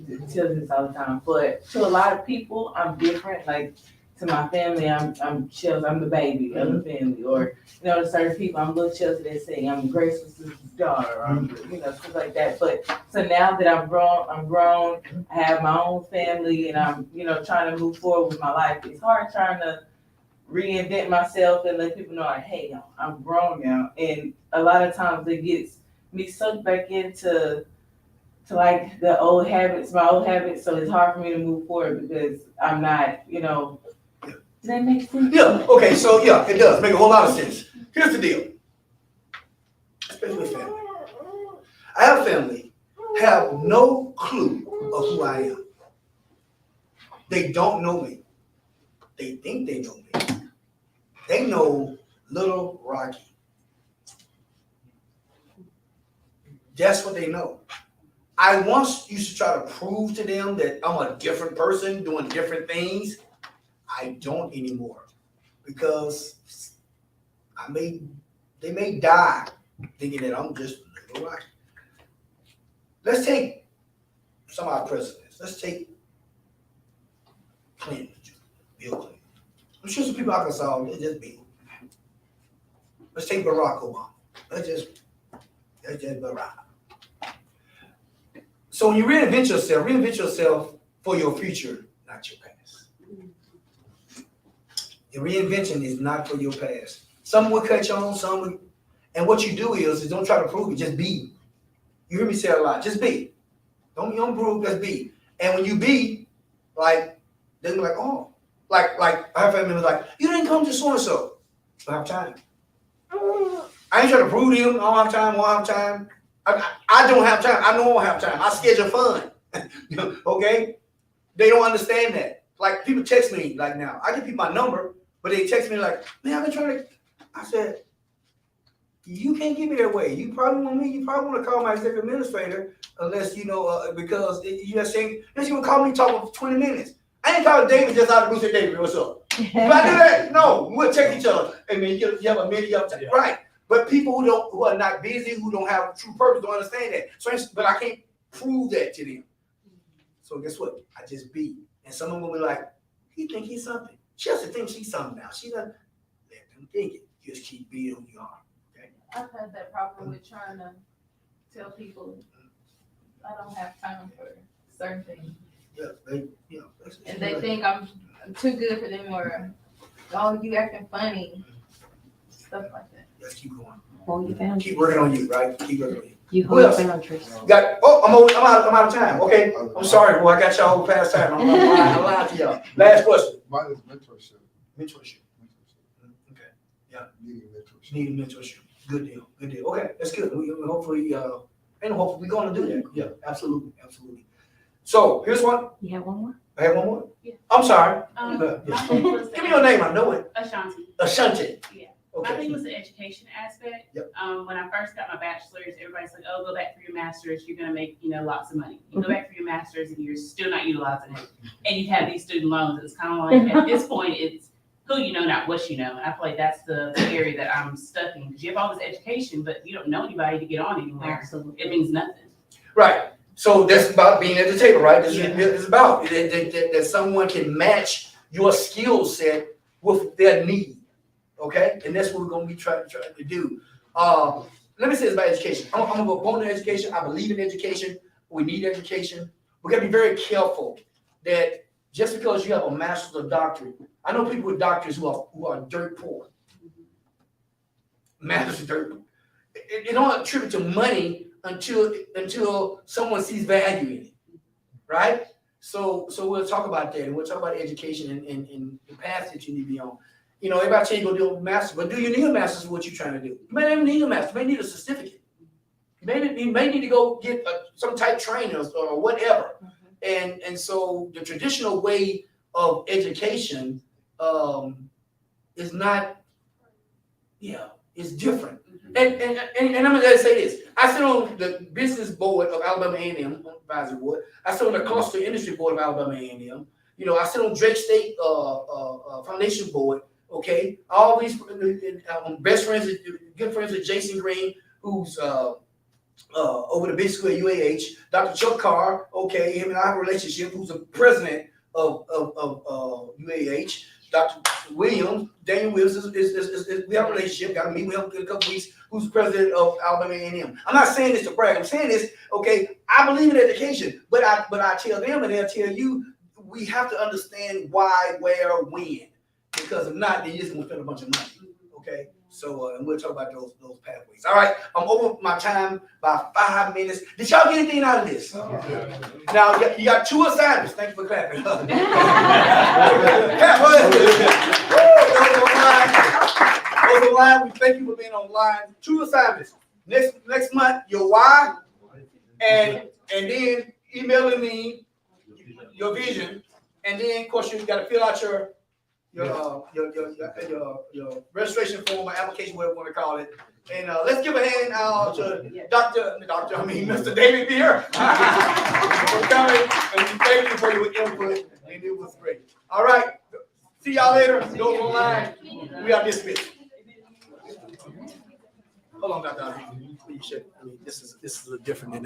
this all the time, but to a lot of people, I'm different. Like to my family, I'm Chelsea, I'm the baby of the family, or to certain people, I'm little Chelsea that say I'm Grace's daughter, or stuff like that. But so now that I'm grown, I have my own family, and I'm trying to move forward with my life. It's hard trying to reinvent myself and let people know, like, hey, I'm grown now, and a lot of times it gets me sucked back into like my old habits. So it's hard for me to move forward because I'm not, does that make sense? Yeah, okay, so yeah, it does make a whole lot of sense. Here's the deal, especially with family. I have family, have no clue of who I am. They don't know me. They think they know me. They know Little Rocky. That's what they know. I once used to try to prove to them that I'm a different person doing different things. I don't anymore because they may die thinking that I'm just Little Rocky. Let's take some of our presidents. Let's take Clinton, Bill Clinton. I'm sure some people I can solve it, just Bill. Let's take Barack Obama. That's just Barack. So when you reinvent yourself for your future, not your past. Your reinvention is not for your past. Some will cut you on, some will, and what you do is don't try to prove it, just be. You hear me say it a lot, just be. Don't prove, just be. And when you be, like, they'll be like, oh, like I have family members like, you didn't come to so-and-so. I don't have time. I ain't trying to prove to them, I don't have time, won't have time. I don't have time, I know I don't have time. I schedule fun, okay? They don't understand that. Like, people text me like now. I give people my number, but they text me like, man, I've been trying to, I said, you can't give me that way. You probably want to call my executive administrator unless, because you just saying, unless you want to call me talk for 20 minutes. I ain't calling David just out of the blue, say, David, what's up? If I do that, no, we'll text each other. I mean, you have a minute of time, right? But people who are not busy, who don't have true purpose, don't understand that. So, but I can't prove that to them. So guess what? I just be. And someone will be like, he think he's something. She doesn't think she's something now. She doesn't let them think it. Just keep being who you are. Okay? I've had that problem with trying to tell people I don't have time for certain things. Yeah, And they think I'm too good for them, or, oh, you acting funny, stuff like that. Let's keep going. Hold your boundaries. Keep working on you, right? Keep working on you. You Who hold your else? boundaries. I'm out of time. Okay, I'm sorry, boy. I got y'all past time. I'm lying to y'all. Last question. Mine is mentorship. Mentorship. Okay. Yeah. Needing mentorship. Needing mentorship. Good deal. Good deal. Okay, that's good. We hopefully, hopefully we're gonna do that. Yeah, absolutely, absolutely. So here's one. You have one more? I have one more. Yeah. I'm sorry. My Yeah. thing was Give me your name. I know it. Ashanti. Ashanti. Yeah. My Okay. thing was the education aspect. Yep. When I first got my bachelor's, everybody's like, "Oh, go back for your master's. You're gonna make, lots of money." You go back for your master's, and you're still not utilizing it, and you have these student loans. It's kind of like at this point, it's who you know, not what you know. And I feel like that's the area that I'm stuck in, because you have all this education, but you don't know anybody to get on anywhere. Absolutely. It means nothing. Right. So that's about being at the table, right? That's Yeah. what it's about. That someone can match your skill set with their need. Okay? And that's what we're going to be trying to do. Let me say this about education. I'm a proponent of education. I believe in education. We need education. We got to be very careful that just because you have a master's or doctorate, I know people with doctors who are dirt poor. Master's of dirt poor. It don't attribute to money until someone sees value in it, right? So we'll talk about that, and we'll talk about education and the path that you need to be on. Everybody tell you go do a master's, but do you need a master's for what you're trying to do? You may not even need a master's. You may need a certificate. You may need to go get some type of training or whatever. And so the traditional way of education is not, it's different. And I'm gonna say this. I sit on the business board of Alabama A&M, advisory board. I sit on the cluster industry board of Alabama A&M. I sit on Drake State Foundation board. Okay, all these best friends, good friends with Jason Green, who's over the big school at UAH. Dr. Chuck Carr, okay, him and I have a relationship. Who's the president of UAH. Dr. Williams, Daniel Williams, we have a relationship. Got to meet with him in a couple weeks. Who's the president of Alabama A&M? I'm not saying this to brag. I'm saying this, okay. I believe in education, but I tell them, and they'll tell you, we have to understand why, where, when, because if not, then you're just gonna spend a bunch of money. Okay. So and we'll talk about those pathways. All right. I'm over my time by 5 minutes. Did y'all get anything out of this? Now you got 2 assignments. Thank you for clapping. Those online, we thank you for being online. 2 assignments. Next month, your why, and then emailing me your vision, and then of course you got to fill out your registration form or application, whatever you want to call it. And let's give a hand to Mr. David Beer for coming, and we thank you for your input, and it was great. All right, see y'all later. Those online, we are dismissed. Hold on, Dr. This is a little different than